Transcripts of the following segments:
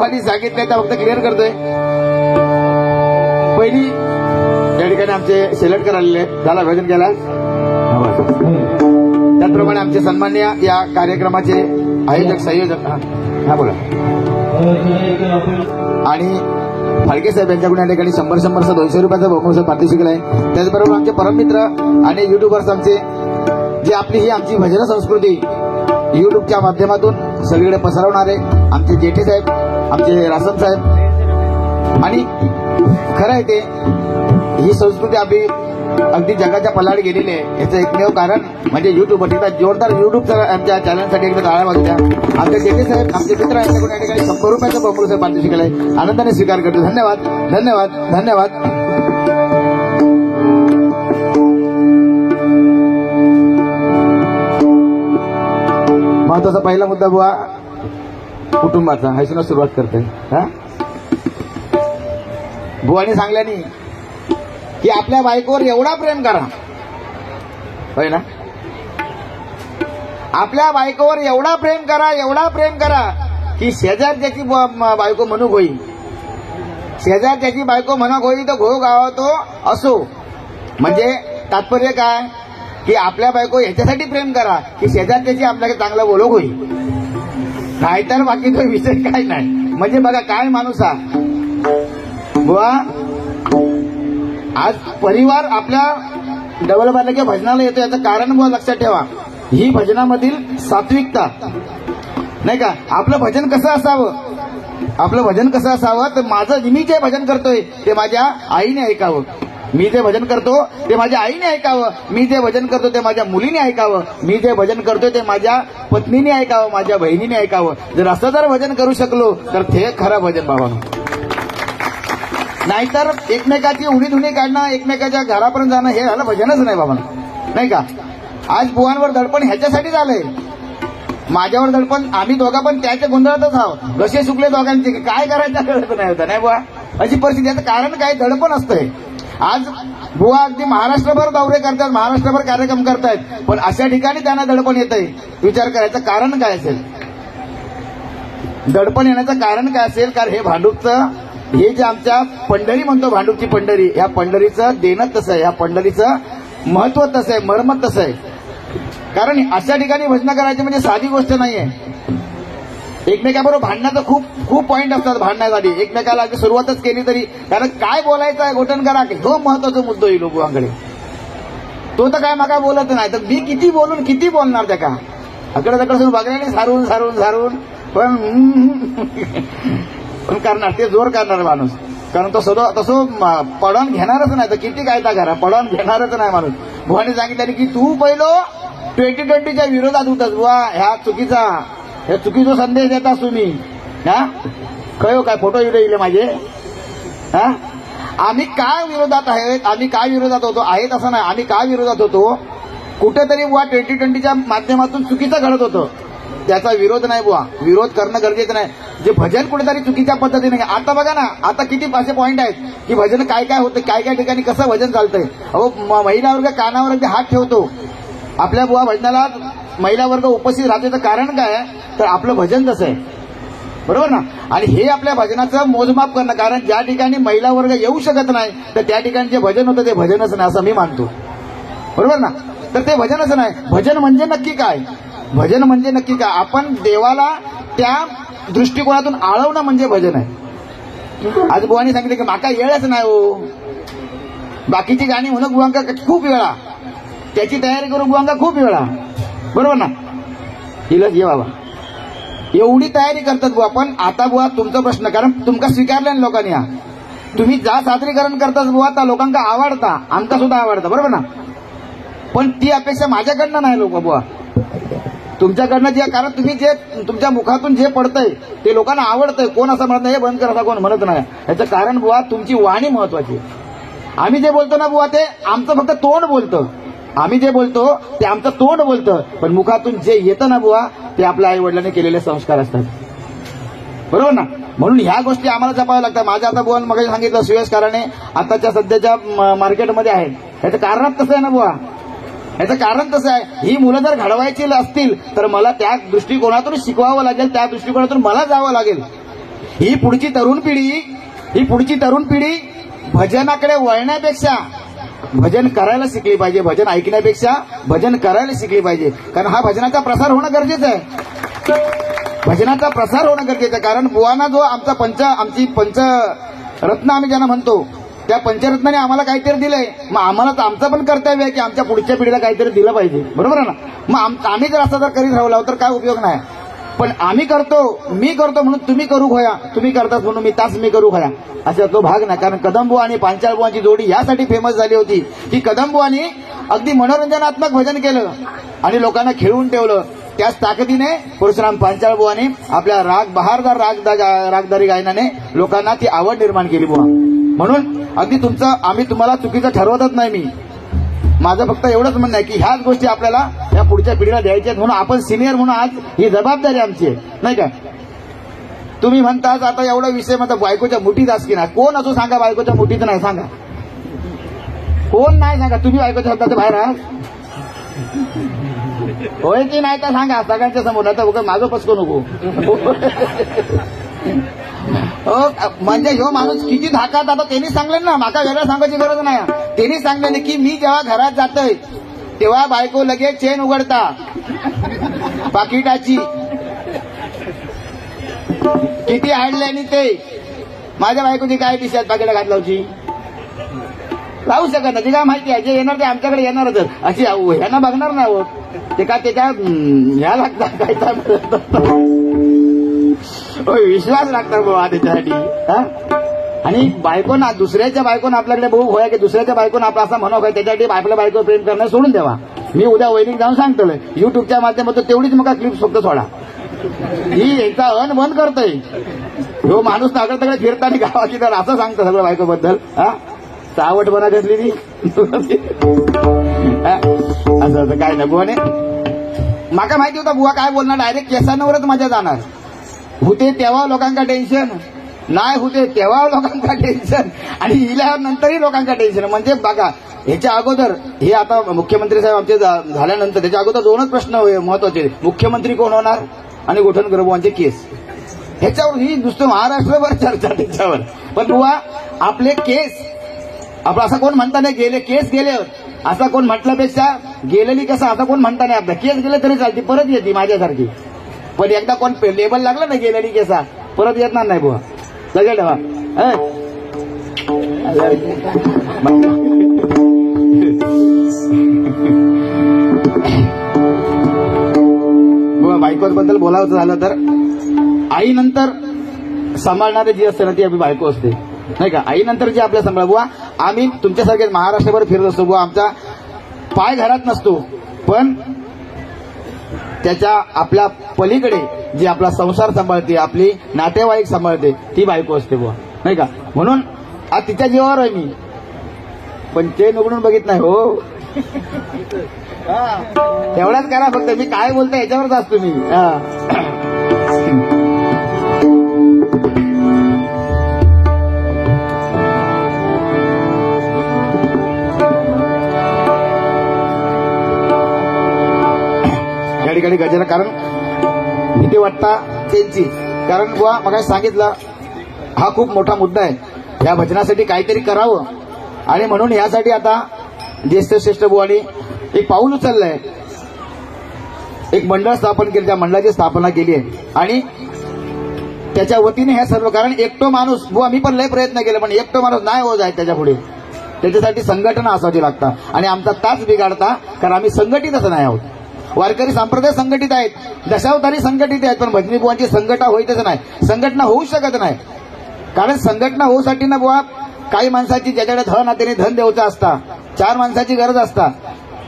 बुवानी सांगितलंय त्या फक्त क्लिअर करतोय. पहिली या ठिकाणी आमचे शेलटकर आलेले आहेत. झाला भजन केला. त्याचप्रमाणे आमचे सन्मान्य या कार्यक्रमाचे आयोजक संयोजक हा बोला आणि फाळके साहेब यांच्याकडून या ठिकाणी 100 200 रुपयाचा बहुमोल पारितोषिक आहे. त्याचबरोबर आमचे परममित्र आणि युट्यूबर्स आमचे जे आपली ही आमची भजन संस्कृती युट्यूबच्या माध्यमातून सगळीकडे पसरवणारे आमचे जेठे साहेब, आमचे रासन साहेब. आणि खरं आहे ते ही संस्कृती आपली अगदी जगाच्या पल्लाड गेलेली आहे. याचं एकमेव कारण म्हणजे युट्यूब. एकदा जोरदार युट्यूबच्या आमच्या चॅनलसाठी एकदा टाळ्या वाजवत्या. आमचे जेठे साहेब, आमचे मित्र यांच्याकडून या ठिकाणी 100 रुपयाचा बहुमूल्य पारितोषिक आहे. आनंदाने स्वीकार करतो. धन्यवाद धन्यवाद धन्यवाद. महत्वाचा पहिला मुद्दा बुवा कुटुंबाचा हायसून सुरुवात करते. बुवानी सांगल्यानी की आपल्या बायकोवर एवढा प्रेम करा, होय ना. आपल्या बायकोवर एवढा प्रेम करा, एवढा प्रेम करा की शेजारच्याची बायको म्हणूक होई. शेजारच्याची बायको म्हणूक होई तो घो गावा तो असो. म्हणजे तात्पर्य काय की आपल्या बायको ह्याच्यासाठी प्रेम करा की शेजारच्याची आपल्याला चांगलं बोलक होई. नाहीतर बाकी तो विषय काय नाही. म्हणजे बघा काय माणूस हा बुवा. आज परिवार आपल्या डेव्हलपरला किंवा भजनाला येतो याचं कारण बुवा लक्षात ठेवा. ही भजनामधील सात्विकता नाही का. आपलं भजन कसं असावं, आपलं भजन कसं असावं तर माझं मी जे भजन करतोय ते माझ्या आईने ऐकावं. मी जे भजन करतो ते माझ्या आईने ऐकावं. मी जे भजन करतो ते माझ्या मुलीने ऐकावं. मी जे भजन करतोय ते माझ्या पत्नीने ऐकावं, माझ्या बहिणीने ऐकावं. जर असं जर भजन करू शकलो तर ते खरं भजन बाबा. नाहीतर एकमेकाची उडी काढणं, एकमेकाच्या घरापर्यंत जाणं हे झालं भजनच नाही बाबा, नाही का. आज बुवांवर दडपण ह्याच्यासाठी झालंय. माझ्यावर दडपण, आम्ही दोघा पण त्याच्या गोंधळातच आहोत. घसे सुकले दोघांचे काय करायचं कळत नाही होतं नाही बुवा. अशी परिस्थिती. याचं कारण काय दडपण असतंय. आज बुवा अगदी महाराष्ट्रभर दौरे करतात, महाराष्ट्रभर कार्यक्रम करतायत, पण अशा ठिकाणी त्यांना दडपण येतंय. विचार करायचं कारण काय असेल. दडपण येण्याचं कारण काय असेल. कारण हे भांडूपचं हे जे आमच्या पंढरी म्हणतो, भांडूपची पंढरी, ह्या पंढरीचं देणं तसं आहे, ह्या पंढरीचं महत्व तसं आहे, मर्मत तसं आहे. कारण अशा ठिकाणी भजन करायची म्हणजे साधी गोष्ट नाहीये. एकमेकाबरोबर भांडण्याचं खूप खूप पॉईंट असतात. भांडण्यासाठी एकमेकाला सुरुवातच केली तरी कारण काय बोलायचं आहे गोठण करा हो महत्वाचा मुद्दा येईल लोकांकडे. तो तर काय मग बोलत नाही तर मी किती बोलून किती बोलणार त्या का. अकडे तकडे बघण्याने सारून सारून सारून पण करणार ते जोर करणार माणूस. कारण तो तसं पडवून घेणारच नाही तर किती काय करा पडवून घेणारच नाही माणूस. बुवाने सांगितलं की तू पहिलो 2020च्या विरोधात होतास बुवा. ह्या चुकीचा संदेश देतास तुम्ही. हा कळो काय फोटो व्हिडिओ इले माझे. हा आम्ही काय विरोधात आहेत, आम्ही काय विरोधात होतो आहेत असं नाही. आम्ही काय विरोधात होतो कुठेतरी बुवा 2020च्या माध्यमातून चुकीचं घडत होतं. त्याचा विरोध नाही बुवा. विरोध करणं गरजेचं नाही. जे भजन कुठेतरी चुकीच्या पद्धतीने. आता बघा ना आता किती असे पॉईंट आहेत की भजन काय काय होतं, काय काय ठिकाणी कसं भजन चालतंय. अहो महिला वर्ग कानावर अगदी हात ठेवतो. आपल्या बुवा भजनाला महिला वर्ग उपस्थित राहण्याचं कारण काय तर आपलं भजन तसं आहे. बरोबर ना. आणि हे आपल्या भजनाचं मोजमाप करणं. कारण ज्या ठिकाणी महिला वर्ग येऊ शकत नाही तर त्या ठिकाणी जे भजन होतं ते भजनच नाही असं मी मानतो. बरोबर ना. तर ते भजनच नाही. भजन म्हणजे नक्की काय, भजन म्हणजे नक्की काय. आपण देवाला त्या दृष्टिकोनातून आळवणं म्हणजे भजन आहे. आज बुवानी सांगितलं की माका येळच नाही हो. बाकीची गाणी म्हणून बुवांका खूप वेळा त्याची तयारी करून बुवांका खूप वेळा. बरोबर ना. हिलच ये बाबा एवढी तयारी करतात बुवा. पण आता बुवा तुमचा प्रश्न कारण तुमका स्वीकारलं लोकांनी. हा तुम्ही ज्या सादरीकरण करतात बुवा त्या लोकांका आवडता, आमका सुद्धा आवडतं. बरोबर ना. पण ती अपेक्षा माझ्याकडनं नाही लोक बुवा तुमच्याकडनं जे. कारण तुम्ही जे तुमच्या मुखातून जे पडतंय ते लोकांना आवडतंय. कोण असं म्हणत नाही हे बंद करा कोण म्हणत नाही. याचं कारण बुवा तुमची वाणी महत्वाची. आम्ही जे बोलतो ना बुवा ते आमचं फक्त तोंड बोलतं. आम्ही जे बोलतो ते आमचं तोंड बोलतं. पण मुखातून जे येतं ना बुवा ते आपल्या आई वडिलांनी केलेले संस्कार असतात. बरोबर ना. म्हणून ह्या गोष्टी आम्हाला जपाव्या लागतात. माझ्या आता बुवा मग सांगितलं सुयश कारणे आताच्या सध्याच्या मार्केटमध्ये आहेत. याचं कारण तसं आहे ना बुवा. याचं कारण तसं आहे ही मुलं जर घडवायची असतील तर मला त्या दृष्टिकोनातून शिकवावं लागेल, त्या दृष्टिकोनातून मला जावं लागेल. ही पुढची तरुण पिढी भजनाकडे वळण्यापेक्षा भजन करायला शिकली पाहिजे. भजन ऐकण्यापेक्षा भजन करायला शिकली पाहिजे. कारण हा भजनाचा प्रसार होणं गरजेचं आहे. भजनाचा प्रसार होणं गरजेचं आहे. कारण बुवाना जो आमची पंचरत्न आम्ही ज्यांना म्हणतो, त्या पंचरत्नाने आम्हाला काहीतरी दिलंय. मग आम्हाला तर आमचं पण कर्तव्य आहे की आमच्या पुढच्या पिढीला काहीतरी दिलं पाहिजे. बरोबर आहे ना. मग आम्ही जर असं जर करीत राहिलो तर काय उपयोग नाही. पण मी करतो म्हणून तुम्ही करू खोया, तुम्ही करतात म्हणून मी करू खोया, असा तो भाग नाही. कारण कदमबुवा आणि पांचाळबुवांची जोडी यासाठी फेमस झाली होती की कदमबुवांनी अगदी मनोरंजनात्मक भजन केलं आणि लोकांना खेळवून ठेवलं. त्याच ताकदीने परशुराम पांचाळबुवांनी आपल्या बहारदार रागदारी गायनाने लोकांना ती आवड निर्माण केली बुवा. म्हणून अगदी आम्ही तुम्हाला चुकीचं ठरवतच नाही. मी माझं फक्त एवढंच म्हणणं आहे की ह्याच गोष्टी आपल्याला या पुढच्या पिढीला द्यायच्या आहेत. म्हणून आपण सिनियर म्हणून आज ही जबाबदारी आमची आहे, नाही का. तुम्ही म्हणताच आता एवढा विषय म्हणता बायकोच्या मुठीत असकी ना. कोण असो सांगा बायकोच्या मुठीत नाही, सांगा कोण नाही. सांगा तुम्ही बायकोच्या शब्दाच्या बाहेर आहात, होय की नाही तर सांगा सगळ्यांच्या समोर. आता माझं पसको नको. म्हणजे ह्यो माणूस किती धाकात. आता त्यांनी सांगले ना, माका वेगळं सांगायची गरज नाही. त्यांनी सांगले की मी जेव्हा घरात जातोय तेव्हा बायको लगेच चेन उघडता पाकिटाची. किती हाडले आणि ते माझ्या बायकोची काय दिसतात पाकिटा घातल्याची राहू शकत नाही. ती काय माहिती आहे जे येणार ते आमच्याकडे येणारच. अशी ह्यांना बघणार नाही होत ते का त्याच्या ह्या लागतात काय विश्वास लागतात बाबा त्याच्यासाठी. आणि बायकोना दुसऱ्याच्या बायकोन आपल्याकडे बघू होया की दुसऱ्याच्या बायकोन आपला असं म्हणू काय त्याच्यासाठी आपल्या बायको प्रेम करणं सोडून द्यावा. मी उद्या वैनिक जाऊन सांगतो युट्यूबच्या माध्यमातून तेवढीच मग क्लिप फक्त सोडा. ही याचा बंद करतोय ह्यो माणूस नागड तकडे फिरताना गावाची तर असं सांगतं सगळं बायकोबद्दल. चावटपणा घेतली ती असं काय ना बुवाने. माका माहिती होता बुवा काय बोलणार, डायरेक्ट केसांवरच मजा जाणार. होते तेव्हा लोकांका टेन्शन, नाही होते तेव्हा लोकांका टेन्शन, आणि हिल्यावर नंतरही लोकांका टेन्शन. म्हणजे बघा ह्याच्या अगोदर हे आता मुख्यमंत्री साहेब आमचे झाल्यानंतर त्याच्या अगोदर दोनच प्रश्न महत्वाचे. मुख्यमंत्री कोण होणार आणि गोठणकर बुवांचे केस. ह्याच्यावर ही नुसतं महाराष्ट्रभर चर्चा त्याच्यावर. पण बुवा आपले केस आपलं असं कोण म्हणता नाही गेले केस गेल्यावर असं कोण म्हटल्यापेक्षा गेलेली कसं असं कोण म्हणता नाही. आपल्या केस गेले तरी चालते परत येते माझ्यासारखी. पण एकदा कोण लेबल लागलं ना गेलेली केसा परत येणार नाही बुवा. लगेच ठेवा बुवा. बायकोबद्दल बोलायचं झालं तर आईनंतर सांभाळणारी जी असते ना ती आपली बायको असते, नाही का. आईनंतर जी आपल्या सांभाळ बुवा. आम्ही तुमच्यासारखे महाराष्ट्रभर फिरत असतो बुवा. आमचा पाय घरात नसतो पण त्याच्या आपल्या पलीकडे जी आपला संसार सांभाळते, आपली नातेवाईक सांभाळते ती बायको असते बुवा, नाही का. म्हणून आज तिच्या जीवावर आहे मी. पण चेन उघडून बघित नाही हो. एवढाच करा फक्त. मी काय बोलतो याच्यावरच असतो मी. या ठिकाणी गजरा कारण भीती वाटता त्यांची. कारण बुवा मग सांगितलं हा खूप मोठा मुद्दा आहे. या भजनासाठी काहीतरी करावं आणि म्हणून यासाठी आता ज्येष्ठ श्रेष्ठ बुवानी एक पाऊल उचललंय. एक मंडळ स्थापन केलं, त्या मंडळाची स्थापना केली आहे आणि त्याच्या वतीने हे सर्व. कारण एकटो माणूस बुवा मी पण लय प्रयत्न केले पण एकटो माणूस नाही हो जाय त्याच्या पुढे. त्याच्यासाठी संघटना असावी लागतात आणि आमचा तास बिघाडता कारण आम्ही संघटितच नाही आहोत. वारकरी संप्रदाय संघटित आहेत, दशावतारी संघटित आहेत, पण भजनी बुवांची संघटना होईतच नाही. संघटना होऊ शकत नाही. कारण संघटना होऊसाठी ना बुवा काही माणसाची ज्याच्याकडे धन आहे त्याने धन द्यायचं असता, चार माणसाची गरज असता.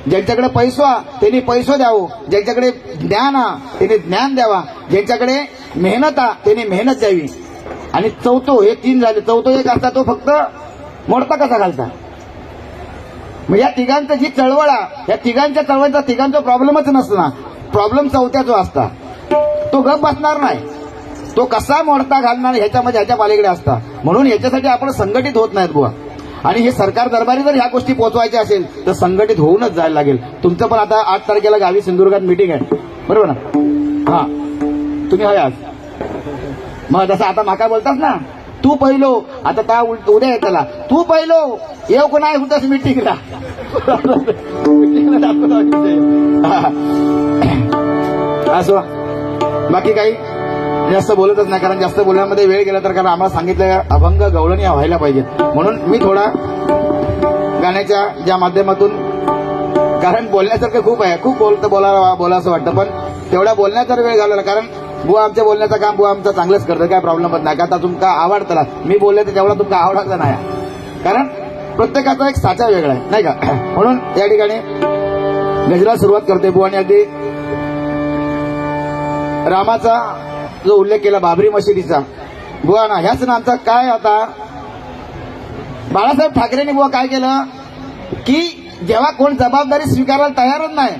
ज्यांच्याकडे पैसो त्यांनी पैसो द्यावं, ज्यांच्याकडे ज्ञान त्यांनी ज्ञान द्यावा, ज्यांच्याकडे मेहनत त्यांनी मेहनत द्यावी. आणि चौथो हे तीन झाले. चौथो एक असता तो फक्त मोडता कसा घालता. मग या तिघांचं जी चळवळ या तिघांच्या चळवळीचा तिघांचा प्रॉब्लेमच नसतो ना. प्रॉब्लेम चौथ्याचा असता. तो गप बसणार नाही, तो कसा मोडता घालणार ह्याच्यामध्ये ह्याच्या पालीकडे असता. म्हणून ह्याच्यासाठी आपण संघटित होत नाहीत बुवा. आणि हे सरकार दरबारी जर ह्या गोष्टी पोहोचवायच्या असेल तर संघटित होऊनच जायला लागेल. तुमचं पण आता 8 तारखेला गावी सिंधुदुर्गात मीटिंग आहे, बरोबर ना. हा तुम्ही आहे आज मग जसं आता माका बोलतात ना, तू पहिलो, आता त्या उद्या येताला तू पहिलो येऊ को नाही होतस मिटिंगला. असो, बाकी काही जास्त बोलतच नाही, कारण जास्त बोलण्यामध्ये वेळ गेला तर, कारण आम्हाला सांगितलं अभंग गवळणी व्हायला पाहिजे, म्हणून मी थोडा गाण्याच्या ज्या माध्यमातून, कारण बोलण्यासारखं खूप आहे, खूप बोलावं वाटतं, पण तेवढा बोलण्याचा वेळ घालवला, कारण बुवा आमच्या बोलण्याचं काम बुवा आमचं चांगलंच करतं, काय प्रॉब्लेमच नाही. आता तुमका आवडतं मी बोलले तर तेवढा तुमका आवडायचा नाही, कारण प्रत्येकाचा एक साचा वेगळा आहे नाही का. म्हणून या ठिकाणी गजराला सुरुवात करते बुवाने. अगदी रामाचा जो उल्लेख केला बाबरी मशिदीचा, बुवा ना ह्याच नामचा काय आता बाळासाहेब ठाकरेंनी बुवा काय केलं की जेव्हा कोण जबाबदारी स्वीकारायला तयारच नाही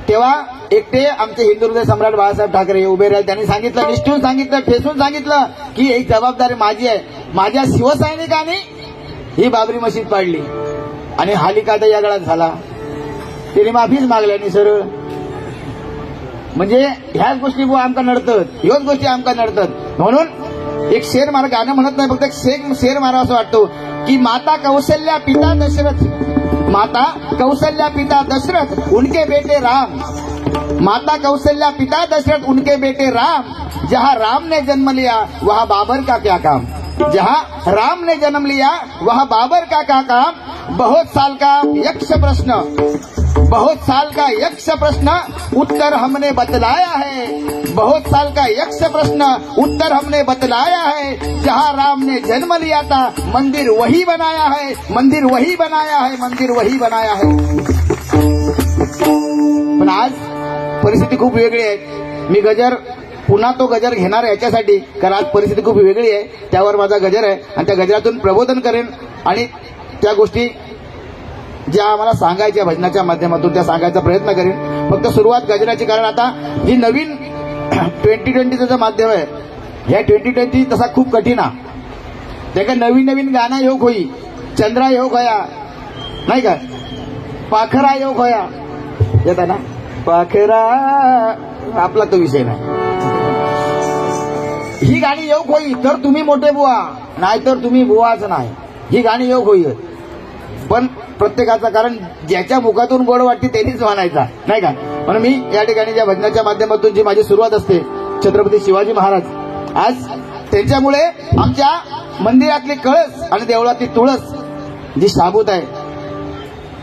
तेव्हा एकटे आमचे हिंदू हृदय सम्राट बाळासाहेब ठाकरे उभे राहिले. त्यांनी सांगितलं, निष्ठून सांगितलं, ठेसून सांगितलं की ही जबाबदारी माझी आहे. माझ्या शिवसैनिकांनी ही बाबरी मशीद पाडली आणि हालिकादा या गळात झाला, तिने माफीच मागल्यानी सरळ. म्हणजे ह्याच गोष्टी बुवा आमका नडतात, ह्योच गोष्टी आमका नडतात. म्हणून एक शेर मारा, गाणं म्हणत नाही, फक्त एक शेर मारा असं वाटतो की माता कौशल्या पिता दशरथ, माता कौशल्या पिता दशरथ उनके बेटे राम, माता कौशल्या पिता दशरथ उनके बेटे राम, जहां राम ने जन्म लिया वहां बाबर का क्या काम, जहां राम ने जन्म लिया वहां बाबर का क्या काम. बहुत साल का यक्ष प्रश्न, बहुत साल का यक्ष प्रश्न उत्तर हमने बतलाया है, बहुत साल का यक्ष प्रश्न उत्तर हमने बतलाया है. जहां राम ने जन्म लिया था मंदिर वही बनाया है, मंदिर वही बनाया है, मंदिर वही बनाया है. पण आज परिस्थिती खूप वेगळी आहे. मी गजर पुन्हा तो गजर घेणार आहे याच्यासाठी, कारण आज परिस्थिती खूप वेगळी आहे. त्यावर माझा गजर आहे आणि त्या गजरातून प्रबोधन करेन आणि त्या गोष्टी ज्या आम्हाला सांगायच्या भजनाच्या माध्यमातून त्या सांगायचा प्रयत्न करेन. फक्त सुरुवात गजराची, कारण आता जी नवीन 2020चं जे माध्यम आहे, ह्या 2020 तसा खूप कठीण हा. त्याका नवीन नवीन गाणं योग होई, चंद्रा योग होया नाही का, पाखरा योग होया येता ना, पाखरा आपला तो विषय नाही. ही गाणी योग होई तर तुम्ही मोठे बुवा, नाहीतर तुम्ही बुवाच नाही. ही गाणी योग होई, पण प्रत्येकाचा, कारण ज्याच्या मुखातून गोड वाटते त्यांनीच म्हणायचा नाही का. म्हणून मी या ठिकाणी ज्या भजनाच्या माध्यमातून जी माझी सुरुवात असते, छत्रपती शिवाजी महाराज, आज त्यांच्यामुळे आमच्या मंदिरातली कळस आणि देवळातली तुळस जी शाबूत आहे,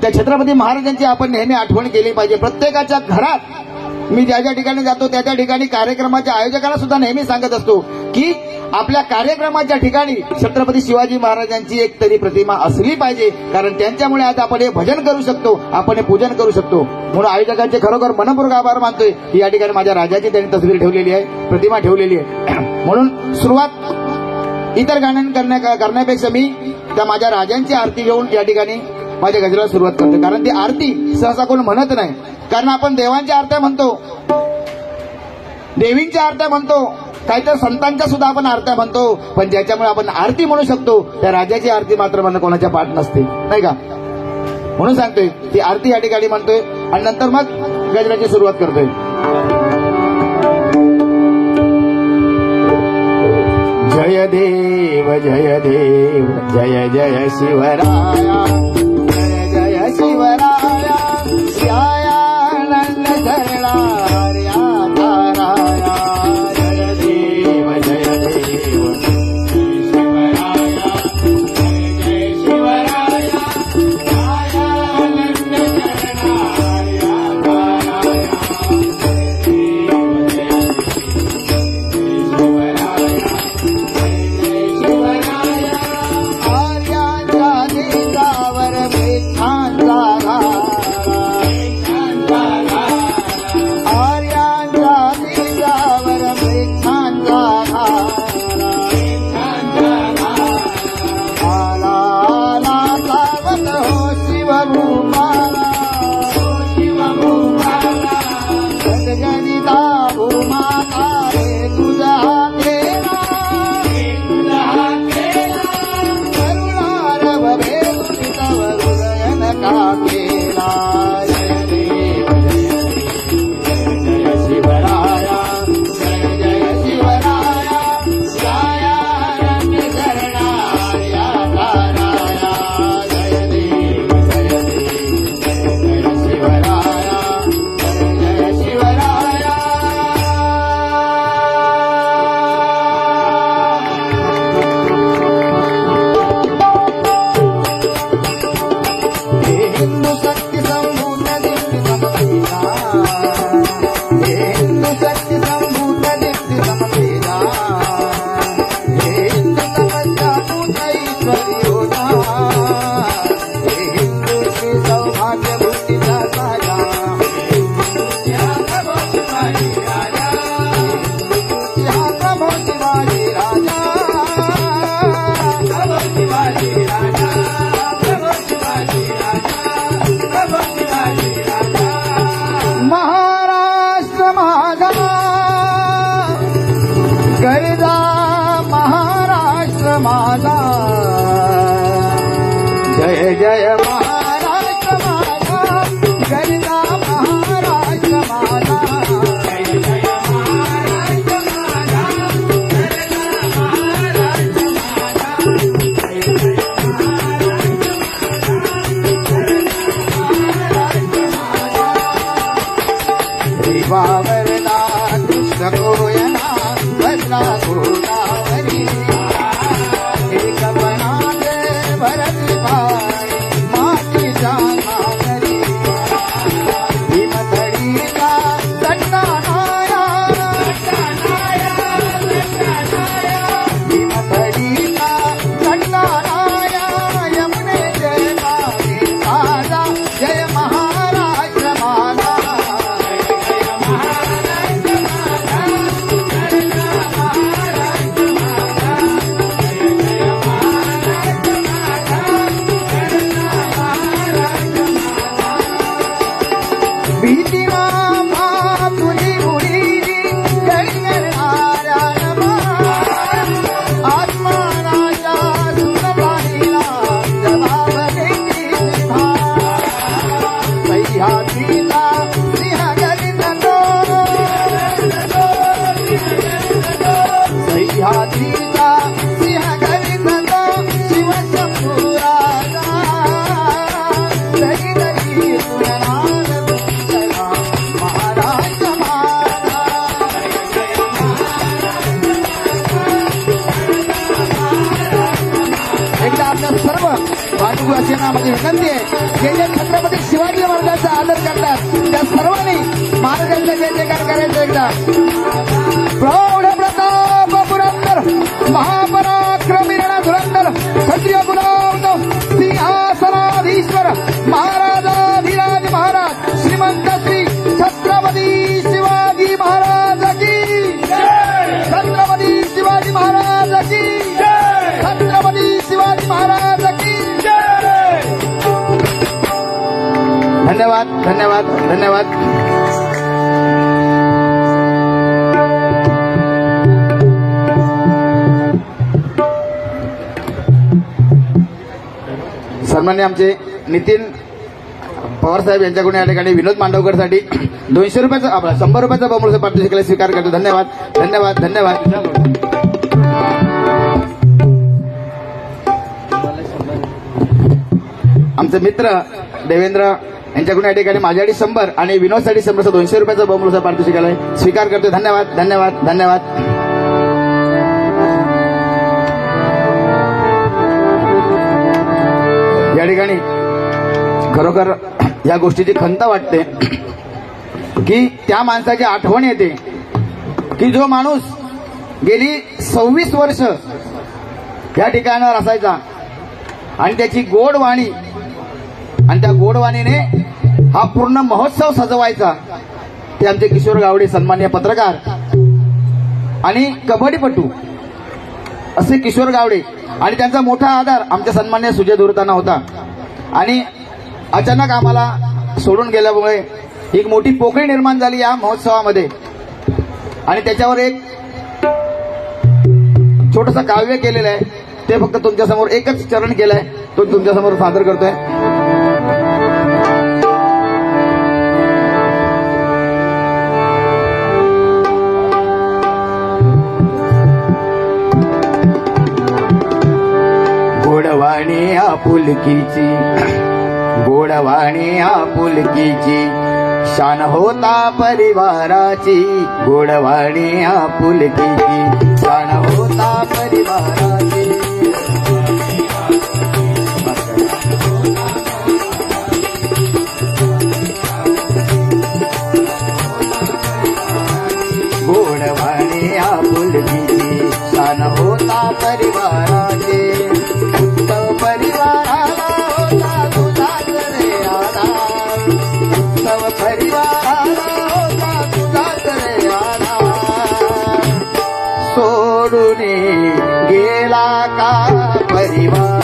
त्या छत्रपती महाराजांची आपण नेहमी आठवण केली पाहिजे. प्रत्येकाच्या घरात मी ज्या ज्या ठिकाणी जातो त्या त्या ठिकाणी कार्यक्रमाच्या आयोजकांना सुद्धा नेहमी सांगत असतो की आपल्या कार्यक्रमाच्या ठिकाणी छत्रपती शिवाजी महाराजांची एक तरी प्रतिमा असली पाहिजे, कारण त्यांच्यामुळे आज आपण हे भजन करू शकतो, आपण हे पूजन करू शकतो. म्हणून आयोजकांचे खरोखर मनपूर्वक आभार मानतोय की या ठिकाणी माझ्या राजाची त्यांनी तस्वीर ठेवलेली आहे, प्रतिमा ठेवलेली आहे. म्हणून सुरुवात इतर गाण्या करण्यापेक्षा मी त्या माझ्या राजांची आरती घेऊन या ठिकाणी माझ्या गजराला सुरुवात करतो. कारण ती आरती सहसा कोण म्हणत नाही, कारण आपण देवांच्या आरत्या म्हणतो, देवींच्या आरत्या म्हणतो, काहीतर संतांच्या सुद्धा आपण आरत्या म्हणतो, पण ज्याच्यामुळे आपण आरती म्हणू शकतो त्या राजाची आरती मात्र म्हणणं कोणाच्या पाठ नसते नाही का. म्हणून सांगतोय ती आरती या ठिकाणी म्हणतोय आणि नंतर मग गजराची सुरुवात करतोय. जय देव जय देव जय जय शिवराया, जय जय शिवराया, यायानंद धरणा हर्या ताराया. जय देव जय देव शिवराया, जय जय शिवराया, यायानंद धरणा हर्या ताराया. जय देव जय शिवराया, जय शिवराया, आर्यांच्या देशावर मेघांचा घारा, जय जय महाराष्ट्र माझा, गरजा महाराष्ट्र माझा, जय जय महाराष्ट्र माझा, गरजा महाराष्ट्र माझा, जय जय महाराष्ट्र माझा, वरदा कृष्ण कोयना भद्रा गोदावरी, एक बनाले भरत भाई मातीच्या नागरी, भीमथडीचा दंडानाया, भीमथडीचा दंडानाया, यमुनेचे पाणी ताजा, जय महाराष्ट्र माझा, माझी विनंती आहे, जे जे छत्रपती शिवाजी महाराजांचा आदर करतात त्या सर्वांनी महाराजांचा जय जयकार करायचा एकदा. प्रौढ प्रताप पुरंदर महापराक्रमी रणधुरंदर क्षत्रिय गुलाम सिंहासनाधीश्वर महाराजाधिराज महाराज श्रीमंत श्री छत्रपती शिवाजी महाराज की, छत्रपती शिवाजी महाराज की, छत्रपती शिवाजी महाराज की. धन्यवाद धन्यवाद धन्यवाद. सन्मान्य आमचे नितीन पवार साहेब यांच्याकडून या ठिकाणी विनोद मांडवकरसाठी 200 रुपयाचा 100 रुपयाचा बहुमूल्य पारितोषिकाला स्वीकार करतो. धन्यवाद धन्यवाद धन्यवाद. आमचे मित्र देवेंद्र यांच्याकडून या ठिकाणी माझ्यासाठी 100 आणि विनोदसाठी 100 200 रुपयाचा बहुमूल्य पारितोषिकाला स्वीकार करतो. धन्यवाद धन्यवाद धन्यवाद. या ठिकाणी खरोखर या गोष्टीची खंत वाटते की त्या माणसाची आठवण येते की जो माणूस गेली 26 वर्ष या ठिकाणावर असायचा आणि त्याची गोड वाणी आणि त्या गोडवाणीने हा पूर्ण महोत्सव सजवायचा. ते आमचे किशोर गावडे सन्मान्य पत्रकार आणि कबड्डीपटू असे किशोर गावडे आणि त्यांचा मोठा आधार आमच्या सन्मान्य सुजय दुर्ताना होता. आणि अचानक आम्हाला सोडून गेल्यामुळे एक मोठी पोकळी निर्माण झाली या महोत्सवामध्ये. आणि त्याच्यावर एक छोटंसं काव्य केलेलं आहे, ते फक्त तुमच्यासमोर एकच चरण केलंय, तो तुमच्यासमोर सादर करतोय. गोडवाणी आपुलकीची, गोडवाणी आपुलकीची शान होता परिवाराची, गोडवाणी आपुलकीची शान होता परिवाराची. गोडवाणी आपुलकीची शान होता परिवाराची. उत्सव परिवाराला होता तुझाच रे आधार, उत्सव परिवाराला होता तुझाच रे आधार. सोडून गेला का परिवार,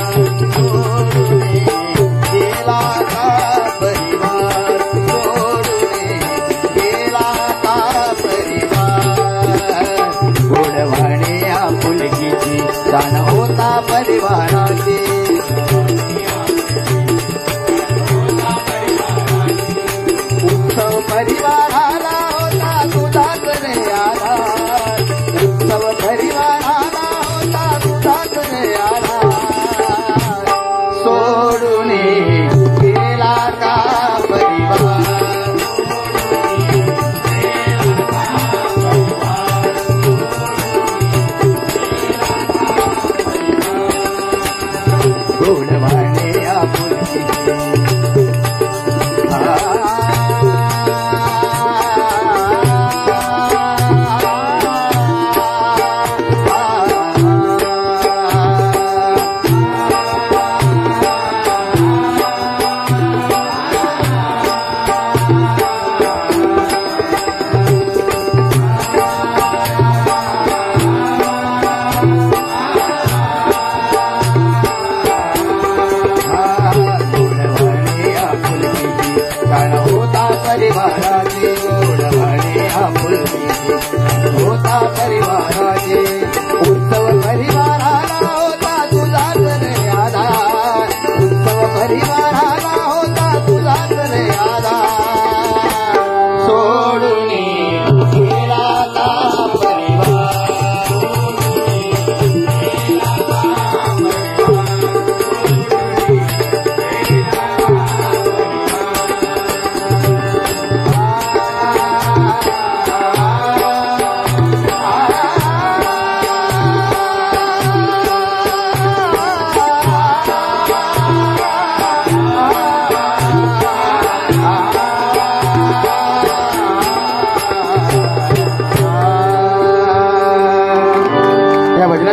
सोडून गेला का परिवार, सोडून गेला का परिवार. गोडवाणी आपुलकीची शान होता परिवाराची.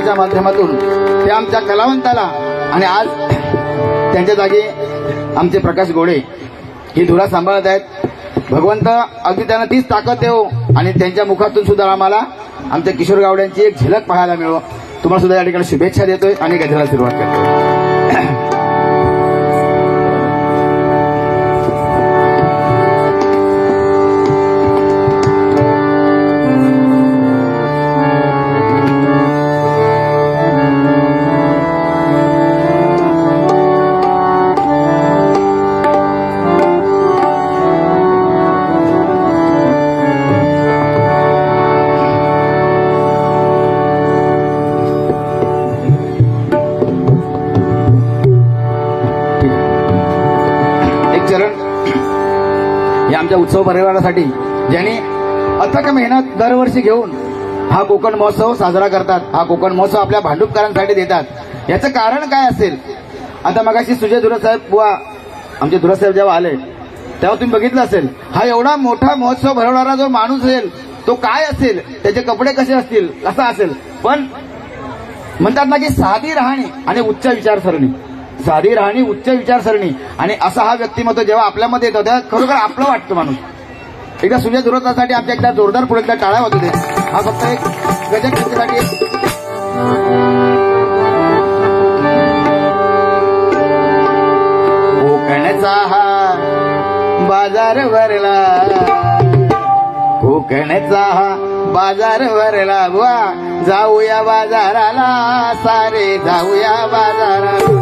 मंडळाच्या माध्यमातून त्या आमच्या कलावंताला आणि आज त्यांच्या जागी आमचे प्रकाश गोडे ही धुरा सांभाळत आहेत। भगवंत अगदी त्यांना तीच ताकद देव आणि त्यांच्या मुखातून सुद्धा आम्हाला आमच्या किशोर गावड्यांची एक झलक पाहायला मिळो। तुम्हाला सुद्धा या ठिकाणी शुभेच्छा देतोय आणि गजराला सुरुवात करतो। आमच्या उत्सव परिवारासाठी ज्यांनी अथक मेहनत दरवर्षी घेऊन हा कोकण महोत्सव साजरा करतात, हा कोकण महोत्सव आपल्या भांडुपकरांसाठी देतात। याचं कारण काय असेल? आता मगाशी सुजय धुरासाहेब बुवा आमचे धुरासाहेब जेव्हा आले तेव्हा तुम्ही बघितलं असेल, हा एवढा मोठा महोत्सव भरवणारा जो माणूस असेल तो काय असेल, त्याचे कपडे कसे असतील, कसा असेल, पण म्हणतात ना की साधी राहणी आणि उच्च विचारसरणी, साधी राहणी उच्च विचारसरणी आणि असा हा व्यक्तिमत्व जेव्हा आपल्यामध्ये येतो तेव्हा खरोखर आपलं वाटतं माणूस। एकदा सुजय धुरासाठी आमच्या एकदा जोरदार पुढे एकदा टाळ्या वाजू दे। हा फक्त एक गजक त्यांच्यासाठी कोकणचा हा बाजार भरला, कोकणचा हा बाजार भरला बुवा, जाऊया बाजाराला सारे जाऊया बाजाराला।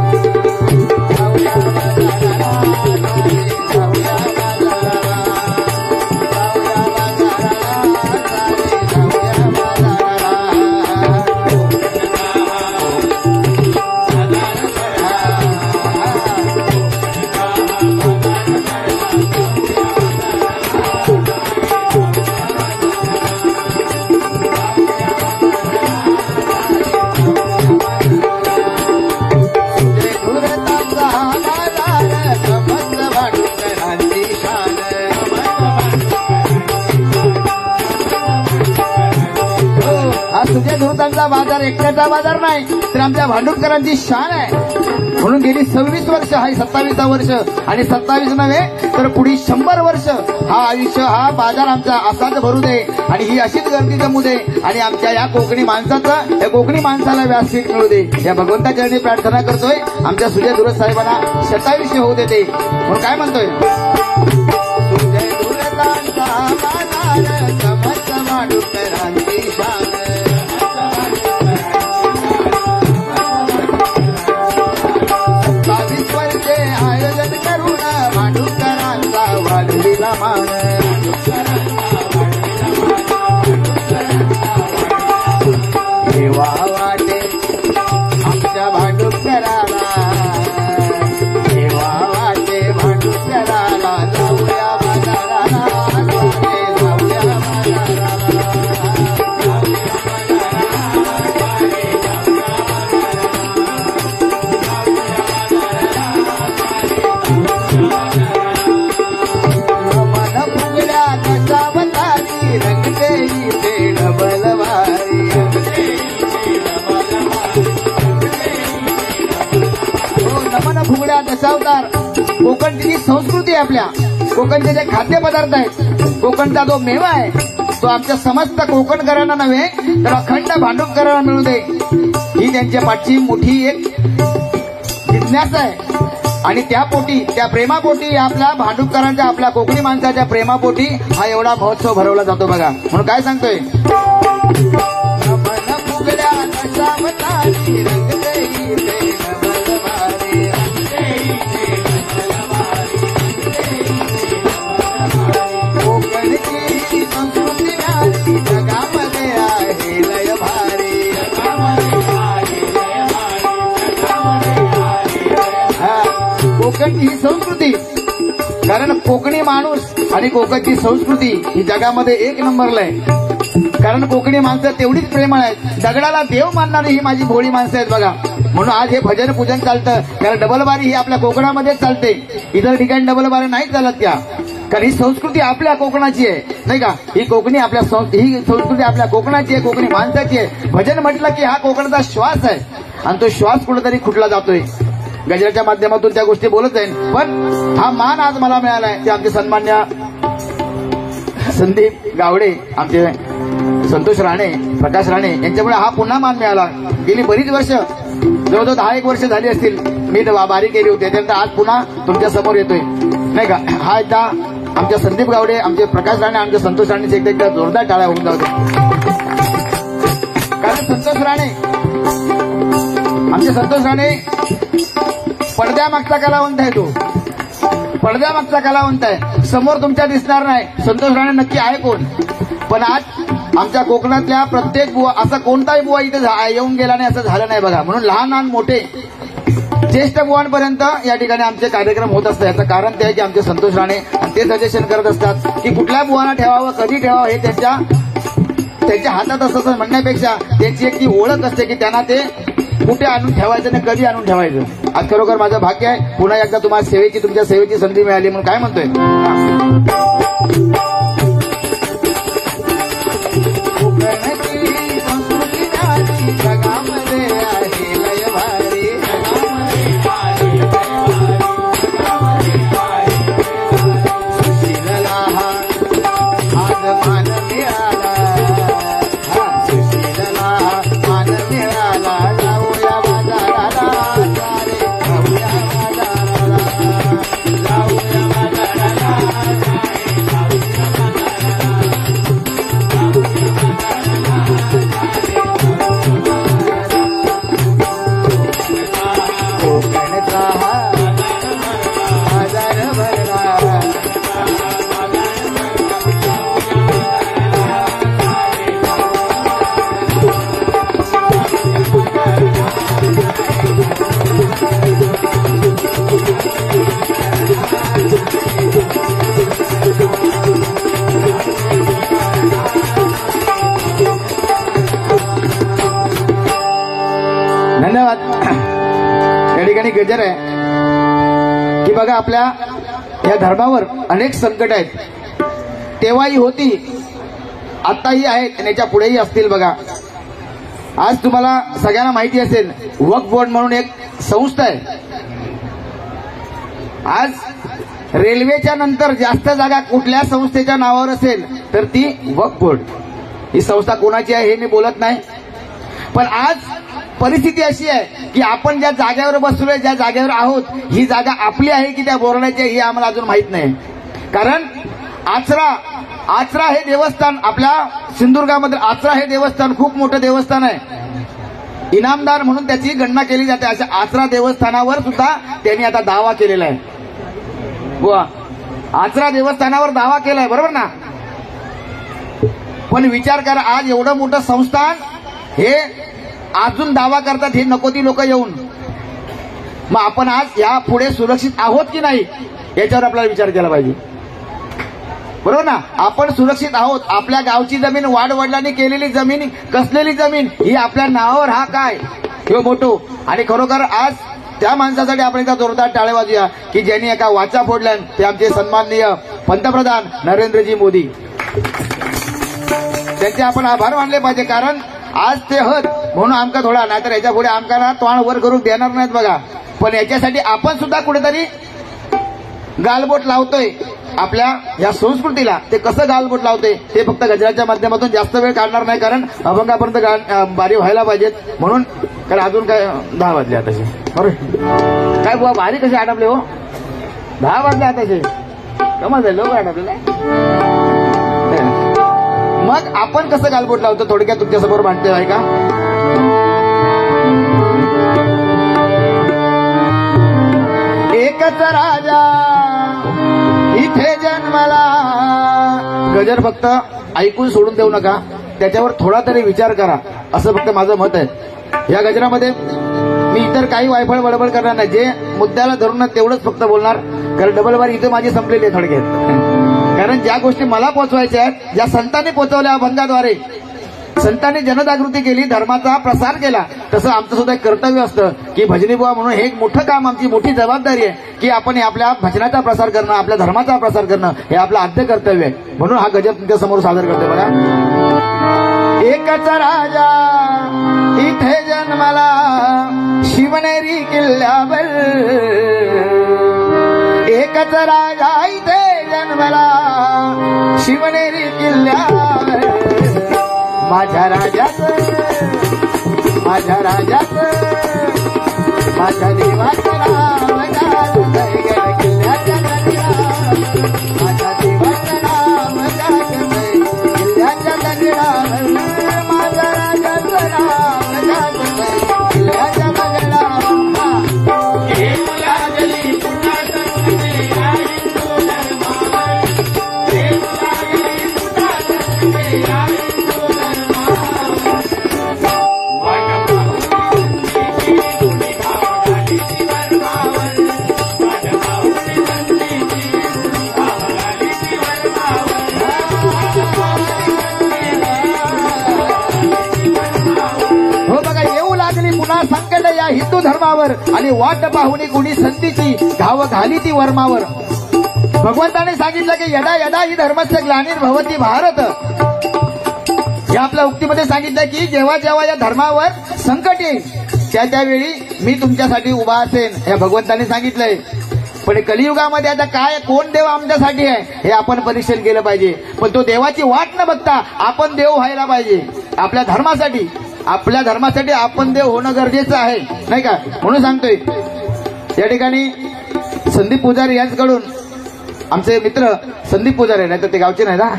सुजय धुरतांचा बाजार एकट्याचा बाजार नाही तर आमच्या भांडुपकरांची शान आहे। म्हणून गेली 26 वर्ष, हा 27वा वर्ष आणि 27 नव्हे तर पुढील 100 वर्ष हा आयुष्य हा बाजार आमचा असाच भरू दे आणि ही अशीच गर्दी जमू दे आणि आमच्या या कोकणी माणसाचं, या कोकणी माणसाला व्यासपीठ मिळू दे। या भगवंताच्या चरणी प्रार्थना करतोय आमच्या सुजय धुरत साहेबांना शतायुष्य होऊ देते। म्हणून काय म्हणतोय? सुजय धुरतांचा बाजार समस्त भांडुपकरांची शान, 27 वर्षे आयोजन करून भांडुपकरांचा वाढविला मान, देवा वाटे आमच्या भांडुपकराला, देवा वाटे भांडुपकराला, जाऊया बाजाराला, जाऊया बाजाराला। फुगड्या दशावतार कोकणची संस्कृती आहे, आपल्या कोकणचे जे खाद्यपदार्थ आहेत, कोकणचा जो मेवा आहे तो आमच्या समस्त कोकणकरांना नव्हे तर अखंड भांडुपकरांना मिळू दे, ही त्यांच्या पाठची मोठी एक जिज्ञासा आहे। आणि त्या पोटी, त्या प्रेमापोटी, आपल्या भांडुपकरांच्या, आपल्या कोकणी माणसाच्या प्रेमापोटी हा एवढा महोत्सव भरवला जातो बघा। म्हणून काय सांगतोय? कोकणची संस्कृती जगामध्ये आहे लय भारी, कोकणची ही संस्कृती, कारण कोकणी माणूस आणि कोकणची संस्कृती ही जगामध्ये एक नंबरला आहे। कारण कोकणी माणसं तेवढीच प्रेमळ आहेत, दगडाला देव मानणारी ही माझी भोळी माणसं आहेत बघा। म्हणून आज हे भजन पूजन चालतं, कारण डबलबारी ही आपल्या कोकणामध्येच चालते, इतर ठिकाणी डबलबारी नाही चालत त्या। कारण ही संस्कृती आपल्या कोकणाची आहे, नाही का? ही संस्कृती आपल्या कोकणाची आहे, कोकणी माणसाची आहे. भजन म्हटलं की हा कोकणाचा श्वास आहे आणि तो श्वास कुठेतरी खुटला जातोय. गजराच्या माध्यमातून त्या गोष्टी बोलत जाईल. पण हा मान आज मला मिळालाय ते आमचे सन्मान्य संदीप गावडे, आमचे संतोष राणे, प्रकाश राणे यांच्यामुळे हा पुन्हा मान मिळाला. गेली बरीच वर्ष, जवळजवळ 10-1 वर्ष झाली असतील मी बारी केली होती. त्यानंतर आज पुन्हा तुमच्या समोर येतोय, नाही का? हा एकदा आमच्या संदीप गावडे, आमचे प्रकाश राणे, आमच्या संतोष राणेचे एकदा जोरदार टाळ्या होऊन जाऊ दे. कारण संतोष राणे, आमचे संतोष राणे पडद्यामागचा कलावंत आहे. तो पडद्यामागचा कलावंत आहे, समोर तुमच्या दिसणार नाही. संतोष राणे नक्की आहे कोण? पण आज आमच्या कोकणातल्या प्रत्येक बुवा, असा कोणताही बुवा इथे येऊन गेला नाही असं झालं नाही बघा. म्हणून लहान मोठे ज्येष्ठ बुवांपर्यंत या ठिकाणी आमचे कार्यक्रम होत असतात. याचं कारण ते आहे की आमचे संतोष राणे आणि ते सजेशन करत असतात की कुठल्या बुवांना ठेवावं, कधी ठेवावं हे त्यांच्या हातात असं म्हणण्यापेक्षा त्यांची एक ती ओळख असते की त्यांना ते कुठे आणून ठेवायचं आणि कधी आणून ठेवायचं. आज खरोखर माझं भाग्य आहे पुन्हा एकदा तुम्हाला तुमच्या सेवेची संधी मिळाली. म्हणून काय म्हणतोय, धन्यवाद. या ठिकाणी गजर आहे की बघा आपल्या या धर्मावर अनेक संकट आहेत. तेव्हाही होती, आताही आहेत आणि याच्या पुढेही असतील. बघा आज तुम्हाला सगळ्यांना माहिती असेल वक्फ बोर्ड म्हणून एक संस्था आहे. आज रेल्वेच्या नंतर जास्त जागा कुठल्या संस्थेच्या नावावर असेल तर ती वक्फ बोर्ड. ही संस्था कोणाची आहे हे मी बोलत नाही, पण आज परिस्थिती अशी आहे की आपण ज्या जागेवर बसलोय, ज्या जागेवर आहोत, ही जागा आपली आहे की त्या बोर्डाची आहे हे आम्हाला अजून माहित नाही. कारण आचरा हे देवस्थान, आपल्या सिंधुदुर्गामध्ये आचरा हे देवस्थान खूप मोठं देवस्थान आहे. इनामदार म्हणून त्याची गणना केली जाते. अशा आचरा देवस्थानावर सुद्धा त्यांनी आता दावा केलेला आहे. बुवा आचरा देवस्थानावर दावा केलाय, बरोबर ना? पण विचार करा, आज एवढं मोठं संस्थान हे अजून दावा करतात, हे नको ती लोक येऊन. मग आपण आज या पुढे सुरक्षित आहोत की नाही याच्यावर आपल्याला विचार केला पाहिजे, बरोबर ना? आपण सुरक्षित आहोत. आपल्या गावची जमीन, वाडवडिलांनी केलेली जमीन, कसलेली जमीन ही आपल्या नावावर, हा काय हे मोठो. आणि खरोखर आज त्या माणसासाठी आपण एकदा जोरदार टाळे वाजूया की ज्यांनी एका वाचा फोडल्या, ते आमचे सन्माननीय पंतप्रधान नरेंद्रजी मोदी. त्यांचे आपण आभार मानले पाहिजे. कारण आज ते हत म्हणून आमका थोडा, नाहीतर याच्या पुढे आमकाला तोंड वर करून देणार नाहीत बघा. पण याच्यासाठी आपण सुद्धा कुठेतरी गालबोट लावतोय आपल्या या संस्कृतीला. ते कसं गालबोट लावतोय ते फक्त गजराच्या माध्यमातून जास्त वेळ काढणार नाही, कारण अभंगापर्यंत बारी व्हायला पाहिजेत. म्हणून कारण अजून काय 10 वाजले आताचे, बरोबर? काय बुवा बारी कशी आटपले हो? 10 वाजले आताचे, कमाल झाले लोक आटपले. मग आपण कसं गालबोट लावतो थोडक्यात तुमच्यासमोर मांडतोय आहे का? एकच राजा इथे जन्मला. गजर फक्त ऐकून सोडून देऊ नका, त्याच्यावर थोडा तरी विचार करा, असं फक्त माझं मत आहे. या गजरामध्ये मी इतर काही वायफळ बडबड करणार नाही. जे मुद्द्याला धरून तेवढंच फक्त बोलणार, कारण डबल बारी इथं माझी संपलेली आहे थोडक्यात. कारण ज्या गोष्टी मला पोहोचवायच्या आहेत, ज्या संतांनी पोहोचवल्या अभंगाद्वारे, संतांनी जनजागृती केली, धर्माचा प्रसार केला. तसं आमचं सुद्धा एक कर्तव्य असतं की भजनी बुवा म्हणून हे एक मोठं काम, आमची मोठी जबाबदारी आहे की आपण हे आपल्या भजनाचा प्रसार करणं, आपल्या धर्माचा प्रसार करणं हे आपलं आद्य कर्तव्य आहे. म्हणून हा गजब तुमच्या समोर सादर करतोय बघा. एकच राजा इथे जन्माला शिवनेरी किल्ल्यावर, एकच राजा इथे जन्माला शिवनेरी किल्ल्यावर. माझ्या राजाचं माझ्या देवाचं नाव गाजतंय गड किल्ल्याच्या गडावर. माझ्या देवाचं नाव गाजतंय किल्ल्याच्या गडावर. माझ्या राजाचं नाव गाजतंय किल्ल्याच्या गडावर. संकट या हिंदू धर्मावर आणि वाट पाहुणी कुणी संधीची घाव घाली ती वर्मावर. भगवंताने सांगितलं की यदा यदा ही धर्मस्य ग्लानिर्भवती भारत. या आपल्या उक्तीमध्ये सांगितलं की जेव्हा जेव्हा या धर्मावर संकट येईल त्यावेळी मी तुमच्यासाठी उभा असेन, हे भगवंताने सांगितलंय. पण कलियुगामध्ये आता काय, कोण देव आमच्यासाठी आहे हे आपण परीक्षण केलं पाहिजे. पण तो देवाची वाट न बघता आपण देव व्हायला पाहिजे. आपल्या धर्मासाठी आपण देव होणं गरजेचं आहे, नाही का. म्हणून सांगतोय या ठिकाणी संदीप पुजारी यांच्याकडून, आमचे मित्र संदीप पुजारी, नाही तर ते गावचे नाही ना,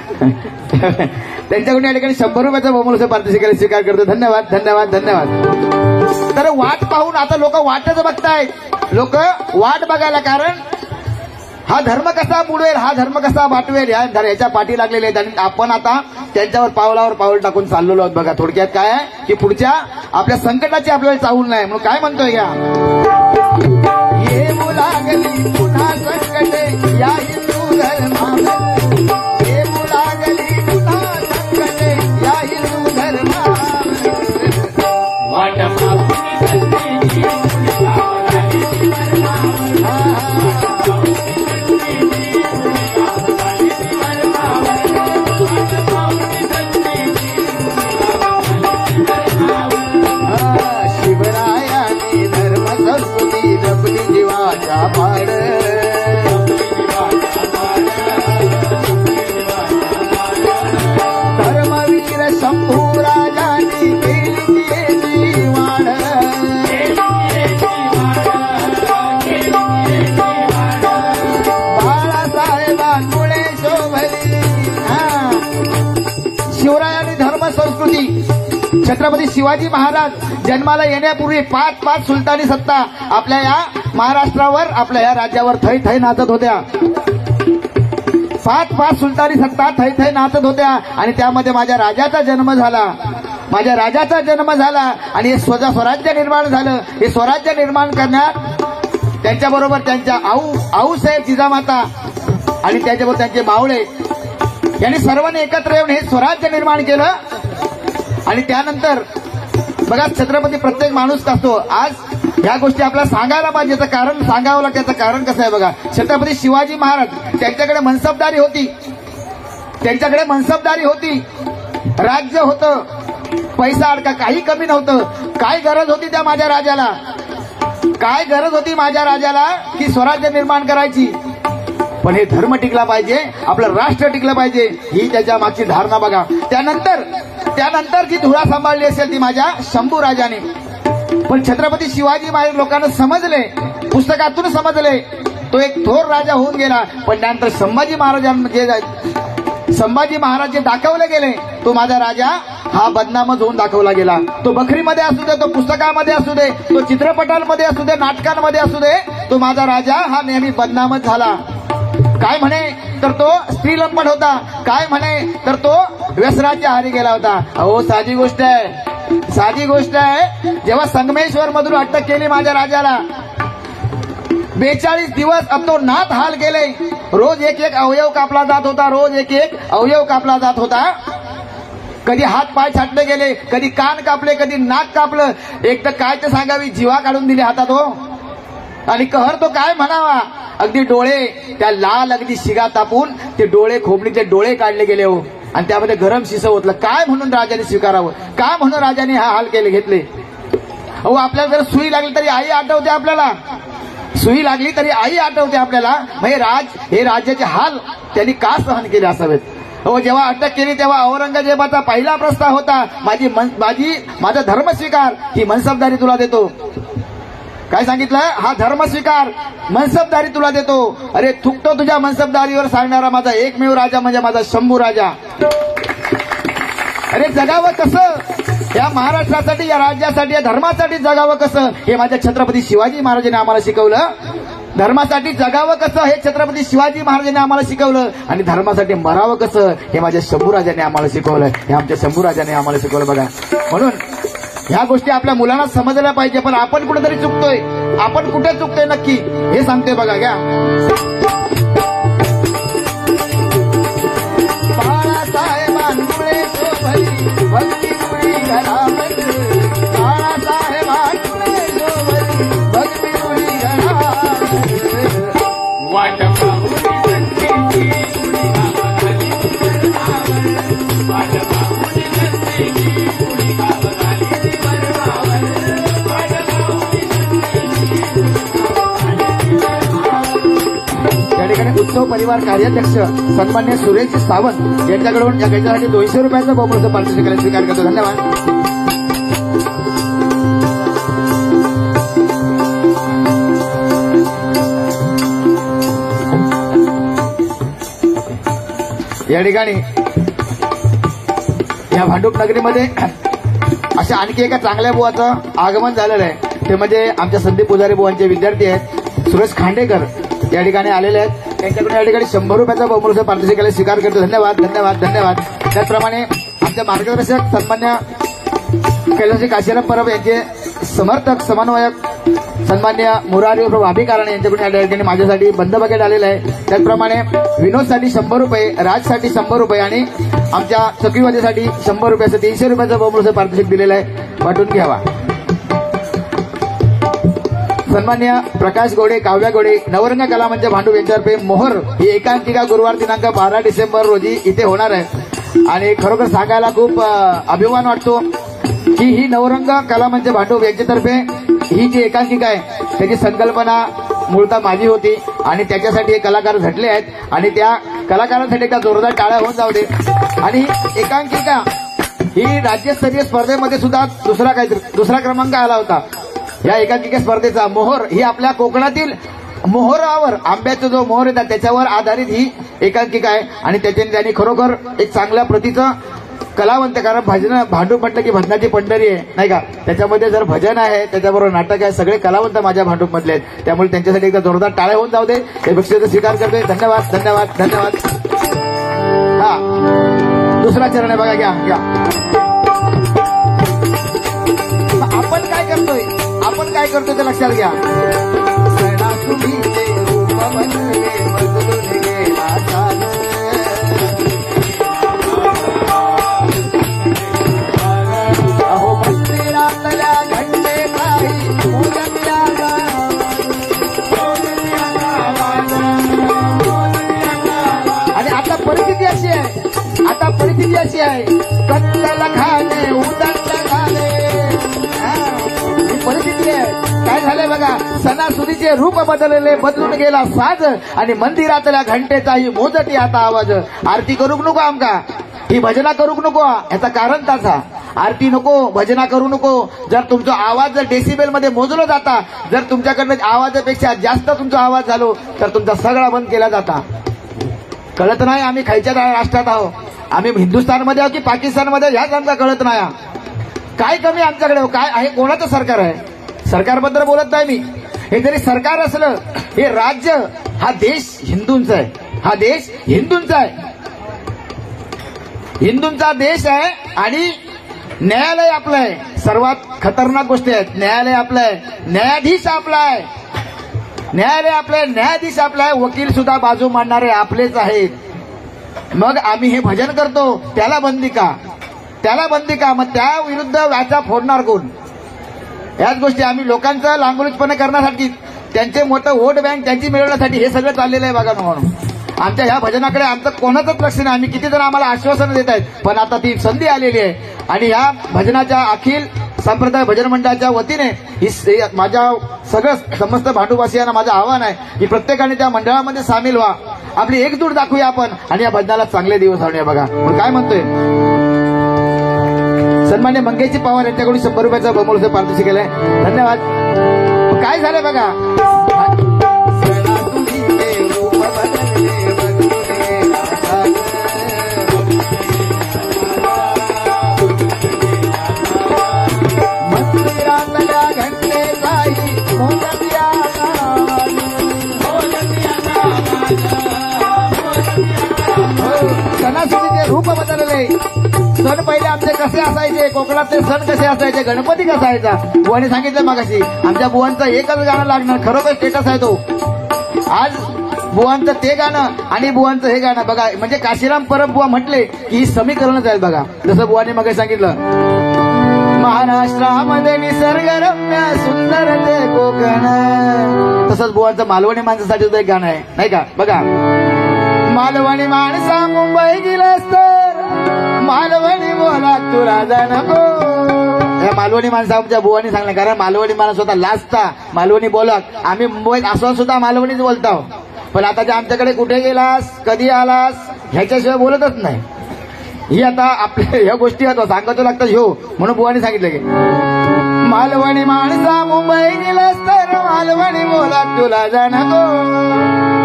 त्यांच्याकडून या ठिकाणी 100 रुपयाचा बहुमूल्य पारितोषिकाला स्वीकार करतो. धन्यवाद धन्यवाद धन्यवाद. तर वाट पाहून आता लोक वाटच बघतायत, लोक वाट बघायला, कारण हा धर्म कसा बुडवेल, हा धर्म कसा बाटवेल याच्या पाठी लागलेले आहेत. आणि आपण आता त्यांच्यावर पावलावर पाऊल टाकून चाललेलो आहोत. बघा थोडक्यात काय आहे की पुढच्या आपल्या संकटाची आपल्याला चाहूल नाही. म्हणून काय म्हणतोय घ्या, येऊ लागली पुन्हा संकटे या हिंदू धर्मावर. येऊ लागली पुन्हा संकटे या हिंदू धर्मावर. शिवरायाने धर्म संस्कृती जपली जीवाच्या पाड. धर्मवीर शंभू राजांनी केली वाढ. बाळासाहेबांमुळे शोभली. शिवरायांनी धर्म संस्कृती, छत्रपती शिवाजी महाराज जन्माला येण्यापूर्वी 5 सुलतानी सत्ता आपल्या या महाराष्ट्रावर, आपल्या या राज्यावर थै थै नाचत होत्या. 5 सुलतानी सत्ता थै थै नाचत होत्या. आणि त्यामध्ये माझ्या राजाचा जन्म झाला आणि हे स्वराज्य निर्माण झालं. हे स्वराज्य निर्माण करण्यात त्यांच्याबरोबर त्यांच्या आऊसाहेब जिजामाता आणि त्याच्याबरोबर त्यांचे मावळे यांनी सर्वांनी एकत्र येऊन हे स्वराज्य निर्माण केलं. आणि त्यानंतर बघा छत्रपती, प्रत्येक माणूस असतो. आज ह्या गोष्टी आपल्याला सांगायला पाहिजे, त्याचं कारण सांगावं लागतं. त्याचं कारण कसं आहे बघा, छत्रपती शिवाजी महाराज त्यांच्याकडे मनसबदारी होती, राज्य होतं, पैसा अडका, काही कमी नव्हतं. काय गरज होती त्या माझ्या राजाला, की स्वराज्य निर्माण करायची. पण हे धर्म टिकला पाहिजे, आपलं राष्ट्र टिकलं पाहिजे, ही त्याच्या मागची धारणा बघा. त्यानंतर जी धुरा सांभाळली असेल ती माझ्या शंभू राजाने. पण छत्रपती शिवाजी महाराज लोकांना समजले, पुस्तकातून समजले, तो एक थोर राजा होऊन गेला. पण त्यानंतर संभाजी महाराज जे दाखवले गेले, तो माझा राजा हा बदनामच होऊन दाखवला गेला. तो बखरीमध्ये असू दे, तो पुस्तकामध्ये असू दे, तो चित्रपटांमध्ये असू दे, नाटकांमध्ये असू दे, तो माझा राजा हा नेहमी बदनामच झाला. काय म्हणे तर तो स्त्रीलंपट होता, काय म्हणे तर तो व्यसनाच्या आहारी गेला होता. अहो साधी गोष्ट आहे. जेव्हा संगमेश्वर मधून अटक केली माझ्या राजाला, 42 दिवस अब तो नाथ हाल केले. रोज एक अवयव कापला जात होता, कधी हात पाय छाटले गेले, कधी कान कापले, कधी नाक कापलं. एक तर काय तर सांगावी, जीवा काढून दिली हातात हो. आणि कहर तो काय म्हणावा, अगदी डोळे त्या लाल अगदी शिगा तापून ते डोळे, खोबणीतले डोळे काढले गेले हो. आणि त्यामध्ये गरम शिसं होतलं. काय म्हणून राजाने स्वीकारावं, का म्हणून राजाने हा हाल केले घेतले. अहो आपल्याला जर सुई लागली तरी आई आठवते, आपल्याला सुई लागली तरी आई आठवते आपल्याला. म्हणजे हे राज्याचे हाल त्यांनी का सहन केले असावेत. हो जेव्हा अटक केली तेव्हा औरंगजेबाचा पहिला प्रस्ताव होता, माझा धर्म स्वीकार, ही मनसबदारी तुला देतो. काय सांगितलं, हा धर्म स्वीकार, मनसबदारी तुला देतो. अरे थुकतो तुझ्या मनसबदारीवर सांगणारा माझा एकमेव राजा म्हणजे माझा शंभू राजा. अरे जगावं कसं, या महाराष्ट्रासाठी, या राज्यासाठी, या धर्मासाठी जगावं कसं, हे माझ्या छत्रपती शिवाजी महाराजांनी आम्हाला शिकवलं. धर्मासाठी जगावं कसं हे छत्रपती शिवाजी महाराजांनी आम्हाला शिकवलं. आणि धर्मासाठी मरावं कसं हे माझ्या शंभूराजाने आम्हाला शिकवलं. हे आमच्या शंभूराजाने आम्हाला शिकवलं बघा. म्हणून ह्या गोष्टी आपल्या मुलांना समजल्या पाहिजे. पण आपण कुठेतरी चुकतोय, आपण कुठे चुकतोय नक्की हे सांगतोय बघा. घ्या बाळासाहेबांमुळे भक्ती मुळी घरामध्ये, बाळासाहेबांमुळे भक्ती मुळी घरामध्ये, वाट उत्सव परिवार कार्याध्यक्ष सन्मान्य सुरेश सावंत यांच्याकडून या गीतासाठी 200 रुपयाचं बहुमूल्य पारितोषिक स्वीकार करतो. धन्यवाद. या ठिकाणी या भांडूप नगरीमध्ये अशा आणखी एका चांगल्या बुवाचं आगमन झालेलं आहे. ते म्हणजे आमच्या संदीप पुजारी बुवांचे विद्यार्थी आहेत सुरेश खांडेकर या ठिकाणी आलेले आहेत. त्यांच्याकडून या ठिकाणी 100 रुपयाचा बहुमूल्य पारितोषिकाला स्वीकार करतो. धन्यवाद धन्यवाद धन्यवाद. त्याचप्रमाणे आमच्या मार्गदर्शक सन्मान्य कैलासी काशीराम परब यांचे समर्थक समन्वयक सन्मान्य मुरारी भाभी कारणे यांच्याकडून या ठिकाणी माझ्यासाठी बंद बकेट आलेलं आहे. त्याचप्रमाणे विनोदसाठी 100 रुपये, राजसाठी 100 रुपये आणि आमच्या चक्रीवादीसाठी 100 रुपयाचं 300 रुपयाचं बहुमूल्य पारितोषिक दिलेलं आहे. वाटून घ्यावा. सन्मान्य प्रकाश गोडे, काव्या गोडे, नवरंग कला मंच भांडूप यांच्यातर्फे मोहर ही एकांकिका गुरुवार दिनांक 12 डिसेंबर रोजी इथे होणार आहे. आणि खरोखर सांगायला खूप अभिमान वाटतो की ही नवरंग कला मंच भांडूप यांच्यातर्फे ही जी एकांकिका आहे त्याची संकल्पना मूळतः माझी होती आणि त्याच्यासाठी हे कलाकार झटले आहेत आणि त्या कलाकारांसाठी एका जोरदार टाळ्या होऊन जाऊ दे. आणि एकांकिका ही राज्यस्तरीय स्पर्धेमध्ये सुद्धा दुसरा क्रमांक आला होता. या एकांकिका स्पर्धेचा मोहर ही आपल्या कोकणातील मोहरावर, आंब्याचा जो मोहर येतात त्याच्यावर आधारित ही एकांकिका आहे. आणि त्याच्याने त्यांनी खरोखर एक चांगल्या प्रतीचं कलावंत, कारण भजन भांडूप म्हटलं की भजनाची पंढरी आहे नाही का. त्याच्यामध्ये जर भजन आहे त्याच्याबरोबर नाटक आहे, सगळे कलावंत माझ्या भांडूप मधले आहेत. त्यामुळे त्यांच्यासाठी एकदा जोरदार टाळ्या होऊन जाऊ दे. हे बक्षीस स्वीकार करतोय. धन्यवाद धन्यवाद धन्यवाद. हा दुसरा चरण आहे बघा. घ्या घ्या. आपण काय करतोय ते लक्षात घ्या. अहो मंदिरातल्या घंटे काही आणि आता परिस्थिती अशी आहे, कत्तल खाणे उदंड खाणे परिस्थिती आहे. काय झालंय बघा, सणासुदीचे रूप बदलून गेला साज आणि मंदिरातल्या घंटेचाही मोजती आता आवाज. आरती करूक नको आमका, ही भजना करूक नको, याचा कारण ताचा. आरती नको, भजना करू नको. जर तुमचा आवाज जर डेसिबेल मध्ये मोजला जाता, जर तुमच्याकडनं आवाजापेक्षा जास्त तुमचा आवाज झालो तर तुमचा सगळा बंद केला जाता. कळत नाही आम्ही खायच्या राष्ट्रात आहोत, आम्ही हिंदुस्थानमध्ये आहोत की पाकिस्तानमध्ये, ह्याच आमचा कळत नाही. काय कमी आमच्याकडे, काय आहे, कोणाचं सरकार आहे. सरकारबद्दल बोलत नाही मी. हे जरी सरकार असलं, हे राज्य, हा देश हिंदूंचा आहे. हा देश हिंदूंचा आहे, हिंदूंचा देश आहे. आणि न्यायालय आपलं आहे. सर्वात खतरनाक गोष्टी आहेत. न्यायालय आपलं आहे, न्यायाधीश आपला आहे, न्यायालय आपलं, न्यायाधीश आपला आहे. वकील सुद्धा बाजू मांडणारे आपलेच आहेत. मग आम्ही हे भजन करतो त्याला बंदी का. त्याला बंदी का? मग त्या विरुद्ध व्याचा फोडणार कोण? याच गोष्टी आम्ही लोकांचं लांगलुचपणे करण्यासाठी, त्यांचे मोठं वोट बँक त्यांची मिळवण्यासाठी हे सगळं चाललेलं आहे बघा. म्हणून आमच्या ह्या भजनाकडे आमचं कोणाचंच लक्ष नाही. आम्ही किती जण आम्हाला आश्वासनं देत आहेत, पण आता ती संधी आलेली आहे. आणि ह्या भजनाच्या अखिल संप्रदाय भजन मंडळाच्या वतीने ही माझ्या सगळं समस्त भांडूवासियांना माझं आव्हान आहे की प्रत्येकाने त्या मंडळामध्ये सामील व्हा, आपली एकजूट दाखवूया आपण आणि या भजनाला चांगले दिवस आणूया. बघा मग काय म्हणतोय, सन्मान्य मंगेशजी पवार यांच्याकडून 100 रुपयाचा बहुमूल्य पारितोषिक केलंय, धन्यवाद. काय झालंय बघा, सणासुदीचे रूप बदलले. सण पहिले आमचे कसे असायचे, कोकणातले सण कसे असायचे, गणपती कसा असायचा. बुवाने सांगितलं मागाशी, आमच्या बुवांचं एकच गाणं लागणार, खरोखर स्टेटस आहे तो. आज बुवांचं ते गाणं आणि बुवांचं हे गाणं बघा, म्हणजे काशीराम परब बुवा म्हटले की ही समीकरणच आहेत बघा. जसं बुवाने मग सांगितलं, महाराष्ट्रामध्ये निसर्गरम्य सुंदर ते कोकण, तसंच बुवांचं मालवणी माणसासाठी सुद्धा एक गाणं आहे नाही का. बघा, मालवणी माणसा मुंबई गेलास तर मालवणी बोला तू राजा नको. या मालवणी माणसा आमच्या बुवानी सांगलं, कारण मालवणी माणूस होता लाजता मालवणी बोलत. आम्ही मुंबईत असून सुद्धा मालवणीच बोलतो, पण आता जे आमच्याकडे कुठे गेलास, कधी आलास ह्याच्याशिवाय बोलतच नाही. ही आता आपल्या ह्या गोष्टी आता सांगतो लागतात ह्यो, म्हणून बुवानी सांगितलं की मालवणी माणसा मुंबई गेलास तर मालवणी बोला तुला जाणको.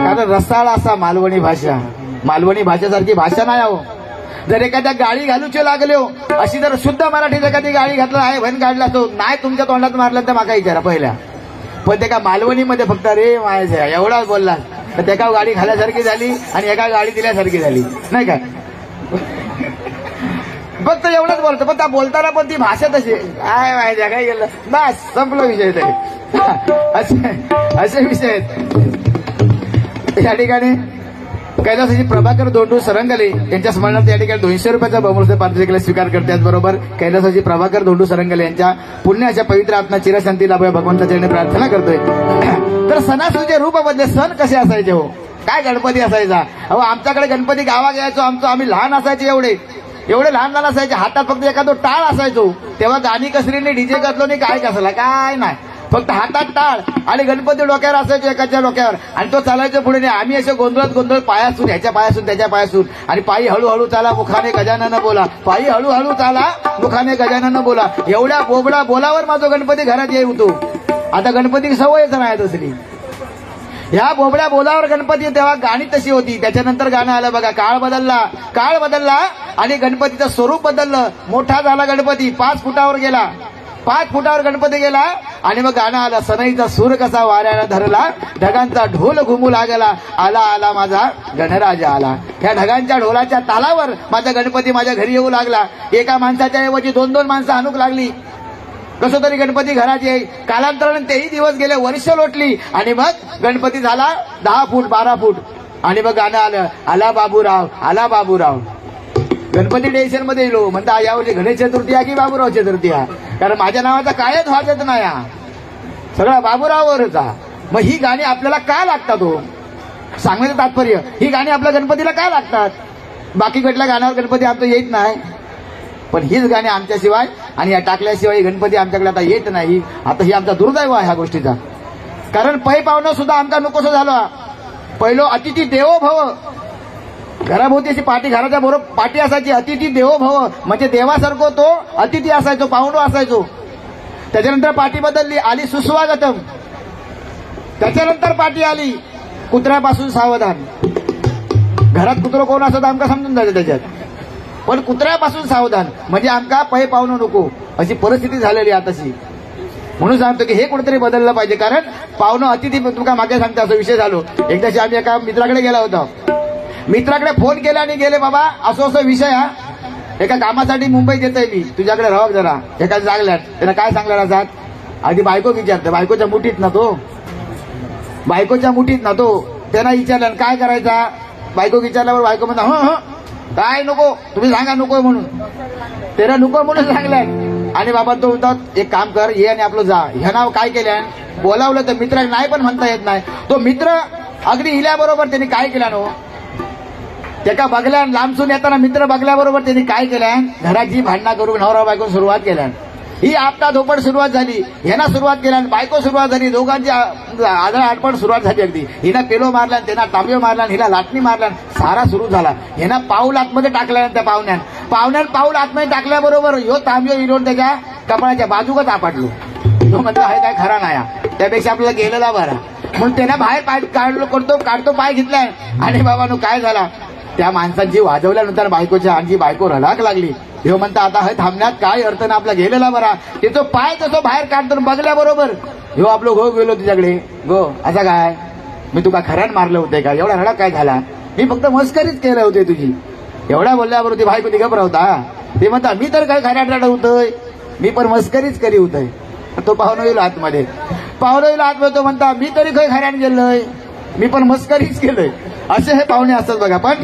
कारण रसाळ असा मालवणी भाषा, मालवणी भाषेसारखी भाषा नाही हो. जर एखाद्या गाळी घालूचे लागलो, अशी जर शुद्ध मराठीत एखादी गाळी घातला आहे भन काढला तो नाही तुमच्या तोंडात मारला तर माका विचारा पहिल्या. पण ते का मालवणीमध्ये फक्त रे मायाच्या एवढाच बोलला तर एका गाडी घाल्यासारखी झाली आणि एका गाडी दिल्यासारखी झाली नाही का. फक्त एवढंच बोलतो, पण त्या बोलताना पण ती भाषा तशी काय माहिती काय गेलं बस संपला विषय तरी. असे विषय आहेत या ठिकाणी. कैलासजी प्रभाकर धोंडू सरंगले यांच्या स्मरणार्थ या ठिकाणी 200 रुपयाचा बहुमूल्य पारितोषिकाला स्वीकार करते. त्याचबरोबर कैलासजी प्रभाकर धोंडू सरंगले यांच्या पुण्य अशा पवित्र आत्मा चिरशांती लाभूया भगवंताच्या चरणी प्रार्थना करतोय. तर सणासुदीचे रूप बदले. सण कसे असायचे हो, काय गणपती असायचा. अहो आमच्याकडे गणपती गावा घ्यायचो आम्ही लहान असायचे, एवढे लहान लहान असायचे, हातात फक्त एखादं टाळ असायचो. तेव्हा गाणी कसरीने डीजे कसलो नाही, काय कसला काय नाही, फक्त हातात टाळ आणि गणपती डोक्यावर असायचो एकाच्या डोक्यावर आणि तो चालायचो पुढे नाही. आम्ही असे गोंधळत पायासून ह्याच्या पायासून त्याच्या पायासून आणि पायी हळूहळू चाला मुखाने गजानन बोला, पायी हळूहळू चाला मुखाने गजानन बोला. एवढ्या बोबडा बोलावर माझा गणपती घरात येऊ होतो. आता गणपती सवयच नाही दुसरी. ह्या बोबड्या बोलावर गणपती, तेव्हा गाणी तशी होती. त्याच्यानंतर गाणं आलं बघा, काळ बदलला आणि गणपतीचं स्वरूप बदललं. मोठा झाला गणपती, 5 फुटावर गेला, 5 फुटावर गणपती गेला आणि मग गाणं आलं, सनईचा सूर कसा वाऱ्याला धरला, ढगांचा ढोल घुमू लागला, आला आला माझा गणराजा आला. ह्या ढगांच्या ढोलाच्या तालावर माझा गणपती माझ्या घरी येऊ लागला. एका माणसाच्या ऐवजी 2-2 माणसं आणूक लागली. कसं तरी गणपती घरात येईल. कालांतराने तेही दिवस गेले, वर्ष लोटली आणि मग गणपती झाला 10 फूट 12 फूट आणि मग गाणं आलं, आला बाबूराव आला बाबूराव. गणपती टेन्शन मध्ये येलो म्हणता यावर्षी गणेश चतुर्थी आहे की बाबूराव चतुर्थी आहे, कारण माझ्या नावाचा कायच वाजत नाही, सगळा बाबूराववरच. मग ही गाणी आपल्याला का लागतात हो, सांगण्याचं तात्पर्य ही गाणी आपल्या गणपतीला का लागतात. बाकी कुठल्या गाण्यावर गणपती आमचं येत नाही, पण हीच गाणी आमच्याशिवाय आणि या टाकल्याशिवाय गणपती आमच्याकडे आता येत नाही. आता ही आमचा दुर्दैव आहे ह्या गोष्टीचा. कारण पै पावणं सुद्धा आमचा नकोसं झालं. पहिलो अतिथी देवो भव, घराभोवती अशी पाठी, घराच्या बरोबर पाठी असायची, अतिथी देवो भव म्हणजे देवासारखं तो अतिथी असायचो, पाहुणो असायचो. त्याच्यानंतर पाठी बदलली, आली सुस्वागतम. त्याच्यानंतर पाठी आली कुत्र्यापासून सावधान. घरात कुत्रं कोण असतं आमका समजून जायचं त्याच्यात, पण कुत्र्यापासून सावधान म्हणजे आमका पै पाहुणं नको अशी परिस्थिती झालेली आताशी. म्हणून सांगतो की हे कुठेतरी बदललं पाहिजे. कारण पाहुणं अतिथी तुमका मागे सांगतो असं विषय झालो. एकदाशी आम्ही एका मित्राकडे गेला होता, मित्राकडे फोन केला आणि गेले, बाबा असं विषय हा, एका कामासाठी मुंबईत येतोय मी, तुझ्याकडे राहा जरा. एका जागल्यात त्यांना काय सांगणार असतात, आधी बायको विचारते, बायकोच्या मुठीत ना तो, बायकोच्या मुठीत ना तो. त्यांना विचारलं काय करायचा, बायको विचारल्यावर बायको म्हणता काय नको तुम्ही सांगा नको म्हणून. त्याला नको म्हणून सांगलाय. आणि बाबा तो म्हणतात एक काम कर, ये आणि आपलं जा. ह्या नाव काय केलं, बोलावलं तर मित्र नाही पण म्हणता येत नाही. तो मित्र अगदी इल्याबरोबर त्यांनी काय केलं नो, त्याका बघल्या लांबसून येताना मित्र बघल्याबरोबर त्यांनी काय केलं, घराची भांडणा करून नवरा बायको सुरुवात केल्या. ही आपटा धोपड सुरुवात झाली, ह्याना सुरुवात केल्या, बायको सुरुवात झाली, दोघांची आदळ आडपड सुरुवात झाली. अगदी हिना पेलो मारला, त्यांना तांब्यो मारला, हिला लाटणी मारला, सारा सुरू झाला. ह्याना पाऊल आतमध्ये टाकल्या त्या पाहुण्यान पाऊल आतमध्ये टाकल्याबरोबर ह्यो तांब्यो विरोध त्याच्या कपाळाच्या बाजूकच आपटलो. तो म्हणतो आहे काय खरा नाही, त्यापेक्षा आपल्याला गेलेला बरा. म्हणून त्याला बाहेर पाय काढतो पाय घेतलाय. आणि बाबानो काय झाला, त्या माणसांची वाजवल्यानंतर बायकोच्या आणखी बायको रडाक लागली. ह्यो म्हणता आता हे थांबण्यात काय अर्थ ना, आपला गेलेला बरा. त्याचं पाय तसं बाहेर काढतो बघल्याबरोबर ह्यो आपलं गो गेलो तुझ्याकडे. गो असा काय, मी तुका खऱ्यान मारलं होते का, एवढा रडा काय झाला, मी फक्त मस्करीच केलं होते तुझी. एवढा बोलल्याबरोबर ती बायको ती घबरावता. ते म्हणता मी तर काय खऱ्यात रडा होतोय, मी पण मस्करीच करी होतोय. तो पाहुणा येईल आतमध्ये, तो म्हणता मी तरी काही खऱ्यान गेलोय, मी पण मस्करीच केलंय. असे हे पाहुणे असतात बघा. पण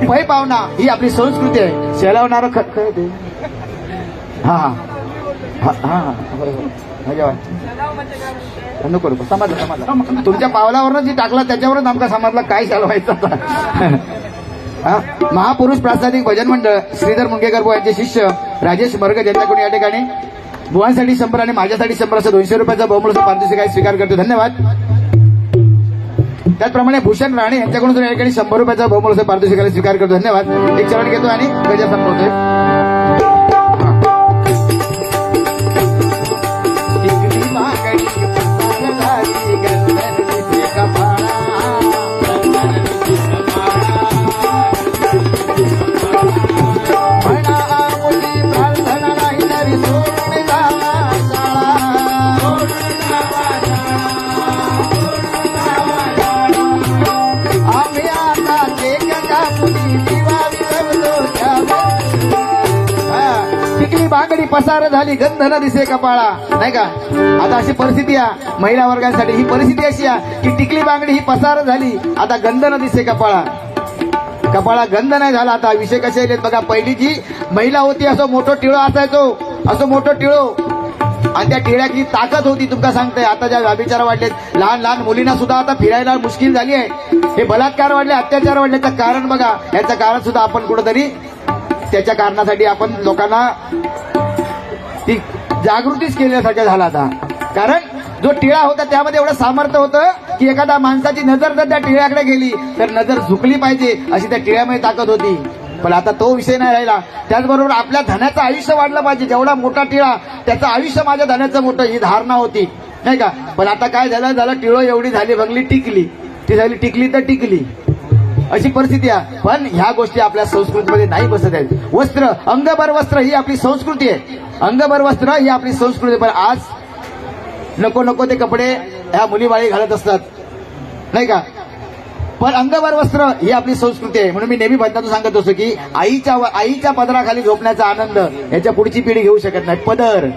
पै पाहुणा ही आपली संस्कृती आहे. शेलावणारं ते हा हा हा बरोबर नको नको समजलं. तुमच्या पावलावरच जी टाकला त्याच्यावरच आमका समजला काय चालवायचं. महापुरुष प्रासादिक भजन मंडळ श्रीधर मुंगेकर बुवा यांचे शिष्य राजेश मर्ग यांच्याकडून या ठिकाणी बुवांसाठी 100 आणि माझ्यासाठी 100 असं 200 रुपयाचा बहुमूल्य पारितोषिक स्वीकार करतो. धन्यवाद. त्याचप्रमाणे भूषण राणे यांच्याकडून या ठिकाणी 100 रुपयाचा बहुमूल्य पारितोषिकाला स्वीकार करतो. धन्यवाद. एक चरण घेतो आणि गजर संपवतोय. बांगडी पसार झाली गंध न दिसे कपाळा, नाही का. आता अशी परिस्थिती आहे महिला वर्गासाठी. ही परिस्थिती अशी आहे की टिकली बांगडी ही पसार झाली, आता गंध न दिसे कपाळा गंध नाही झाला. आता विषय कसे आहेत बघा. पहिली जी महिला होती असं मोठं टिळो असायचो, असं मोठं टिळो, आणि त्या टिळ्याची ताकद होती. तुमका सांगते आता ज्या व्याभिचार वाढलेत, लहान लहान मुलींना सुद्धा आता फिरायला मुश्किल झाली आहे. हे बलात्कार वाढले, अत्याचार वाढल्याचं कारण बघा. याचं कारण सुद्धा आपण कुठंतरी त्याच्या कारणासाठी आपण लोकांना ती जागृतीच केल्यासारखं झाला आता. कारण जो टिळा होता त्यामध्ये एवढं सामर्थ्य होतं की एखाद्या माणसाची नजर जर त्या टिळ्याकडे गेली तर नजर झुकली पाहिजे अशी त्या टिळ्यामध्ये ताकद होती. पण आता तो विषय नाही राहिला. त्याचबरोबर आपल्या धनाचं आयुष्य वाढलं पाहिजे. जेवढा मोठा टिळा त्याचं आयुष्य माझ्या धनाचं मोठं, ही धारणा होती, नाही का. पण आता काय झालं टिळो एवढी झाली बंगली टिकली, ती झाली टिकली तर टिकली, अशी परिस्थिती आहे. पण ह्या गोष्टी आपल्या संस्कृतीमध्ये नाही बसत आहेत. वस्त्र, अंगभर वस्त्र ही आपली संस्कृती आहे. अंगभर वस्त्र ही आपली संस्कृती. पण आज नको नको ते कपडे ह्या मुलीबाळी घालत असतात, नाही का. पण अंगभर वस्त्र ही आपली संस्कृती आहे. म्हणून मी नेहमी भजनातून सांगत असतो की आईच्या पदराखाली झोपण्याचा आनंद याच्या पुढची पिढी घेऊ शकत नाही. पदर,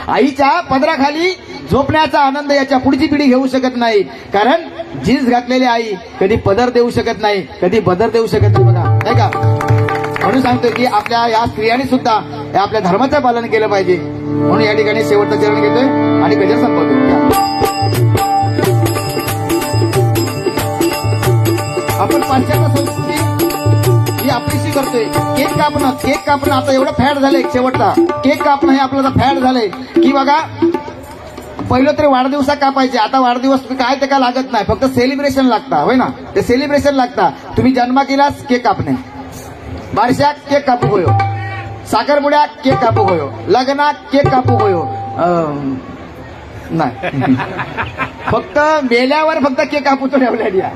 आईच्या पदराखाली झोपण्याचा आनंद याच्या पुढची पिढी घेऊ शकत नाही. कारण जीन्स घातलेली आई कधी पदर देऊ शकत नाही, कधी बदर देऊ शकत नाही बघा, नाही का. म्हणून सांगतो की आपल्या या स्त्रियांनी सुद्धा आपल्या धर्माचं पालन केलं पाहिजे. म्हणून या ठिकाणी शेवटचं चरण घेतोय आणि गजर संपवतो. आपण पाश्चात्य संस्कृती ही आपलीशी करतोय. केक कापणं आता एवढं फॅड झालंय. शेवटचा केक कापणं हे आपल्याला फॅड झालंय की बघा. पहिलं तरी वाढदिवसा कापायचे, आता वाढदिवस काय ते काय लागत नाही, फक्त सेलिब्रेशन लागता, होय ना. ते सेलिब्रेशन लागता. तुम्ही जन्मा केलास केक कापणे, बारशाक केक कापू होयो, साखरपुड्यात केक कापू होयो, लग्नात केक कापू होयो, नाही फक्त मेल्यावर फक्त केक कापू तो ठेवल्या.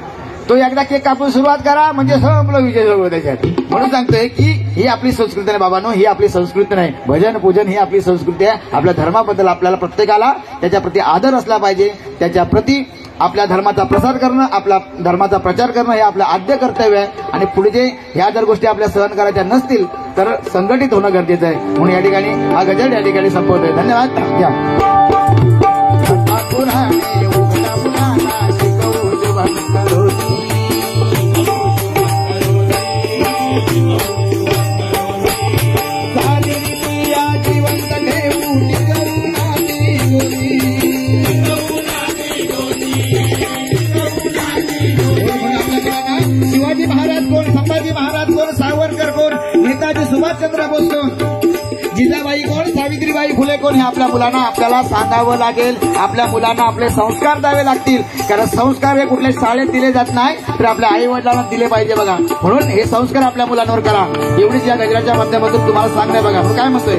तो एकदा केक कापून सुरुवात करा म्हणजे संपलं विजय जवळ त्याच्यात. म्हणून सांगतोय की ही आपली संस्कृती नाही बाबांनो, ही आपली संस्कृती नाही. भजन पूजन ही आपली संस्कृती आहे. आपल्या धर्माबद्दल आपल्याला प्रत्येकाला त्याच्या प्रती आदर असला पाहिजे. त्याच्या प्रती आपल्या धर्माचा प्रसार करणं, आपल्या धर्माचा प्रचार करणं हे आपलं आद्य कर्तव्य आहे. आणि पुढे ह्या जर गोष्टी आपल्या सहन करायच्या नसतील तर संघटित होणं गरजेचं आहे. म्हणून या ठिकाणी हा गजर या ठिकाणी संपवतोय. धन्यवाद. कोण हे आपल्या मुलांना आपल्याला सांगावं लागेल. आपल्या मुलांना आपले संस्कार द्यावे लागतील. कारण संस्कार हे कुठल्या शाळेत दिले जात नाही तर आपल्या आई वडिलांना दिले पाहिजे बघा. म्हणून हे संस्कार आपल्या मुलांवर करा. एवढीच या गजराच्या माध्यमातून तुम्हाला सांगणं बघा. काय म्हणतोय,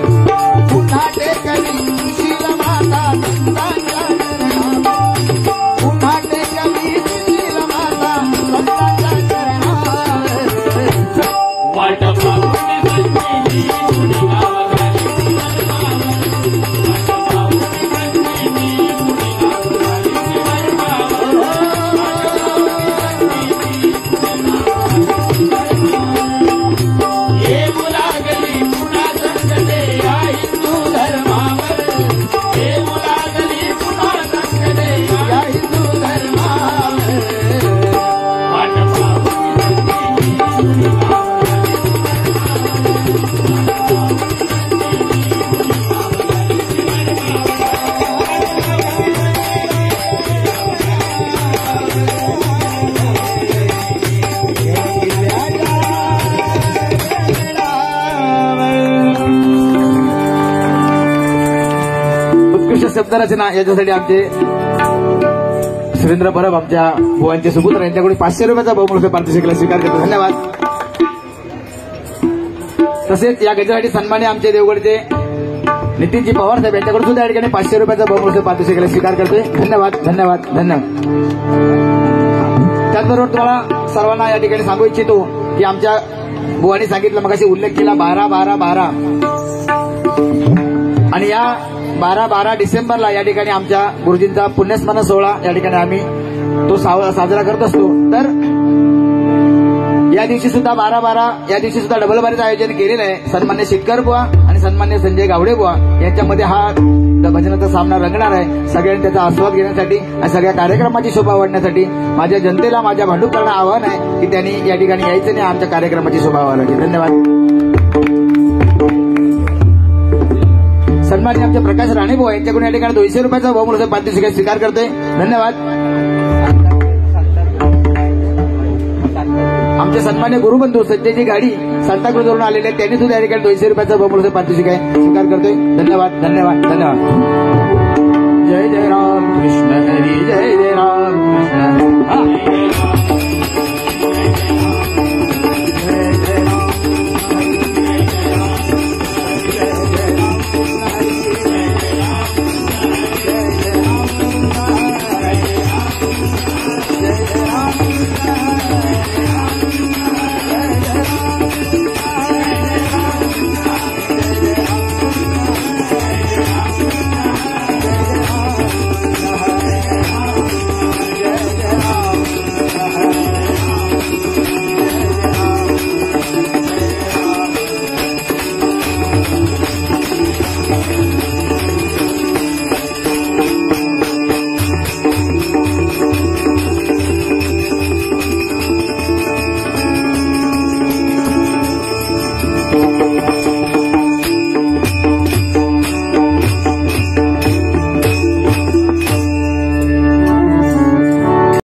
पुन्हा टेकली शील माता संतांच्या चरणावर, पुन्हा टेकली शील माता संतांच्या चरणावर, वाट पाहून बसलेली कुणी गावाघरी शब्दरचना याच्यासाठी आमचे सुरेंद्र परब आमच्या बुवांचे सुपुत्र यांच्याकडे 500 रुपयाचा बहुमूल्य पारितोषिकाला स्वीकार करतो. धन्यवाद. तसेच या गजरासाठी सन्मान्य आमचे देवगडचे नितीनजी पवार साहेब यांच्याकडून सुद्धा या ठिकाणी 500 रुपयाचा बहुमूल्य पारितोषिकाला स्वीकार करतोय. धन्यवाद धन्यवाद धन्यवाद. त्याचबरोबर तुम्हाला सर्वांना या ठिकाणी सांगू इच्छितो की आमच्या बुवांनी सांगितलं मगाशी उल्लेख केला 12-12-12 आणि या 12-12 डिसेंबरला या ठिकाणी आमच्या गुरुजींचा पुण्यस्मरण सोहळा या ठिकाणी आम्ही तो साजरा करत असतो. तर या दिवशी सुद्धा 12-12 या दिवशी सुद्धा डबल बारीचं आयोजन केलेलं आहे. सन्मान्य शेतकर बुवा आणि सन्मान्य संजय गावडे बुवा यांच्यामध्ये हा भजनाचा सामना रंगणार आहे. सगळ्यांनी त्याचा आस्वाद घेण्यासाठी आणि सगळ्या कार्यक्रमाची शोभा वाढण्यासाठी माझ्या जनतेला माझ्या भांडूपकरांना आवाहन आहे की त्यांनी या ठिकाणी यायचं नाही आमच्या कार्यक्रमाची शोभा वाढवावी. धन्यवाद. सन्मान्य आमचे प्रकाश राणेबुवा यांच्याकडून या ठिकाणी 200 रुपयाचा बहुमूल्य पारितोषिक स्वीकार करतोय. धन्यवाद. आमचे सन्मान्य गुरुबंधू संजयजी गाडी सांताक्रूजवरून आलेले आहेत. त्यांनी सुद्धा या ठिकाणी 200 रुपयाचा बहुमूल्य पारितोषिक स्वीकार करतोय. धन्यवाद धन्यवाद धन्यवाद. जय जय राम.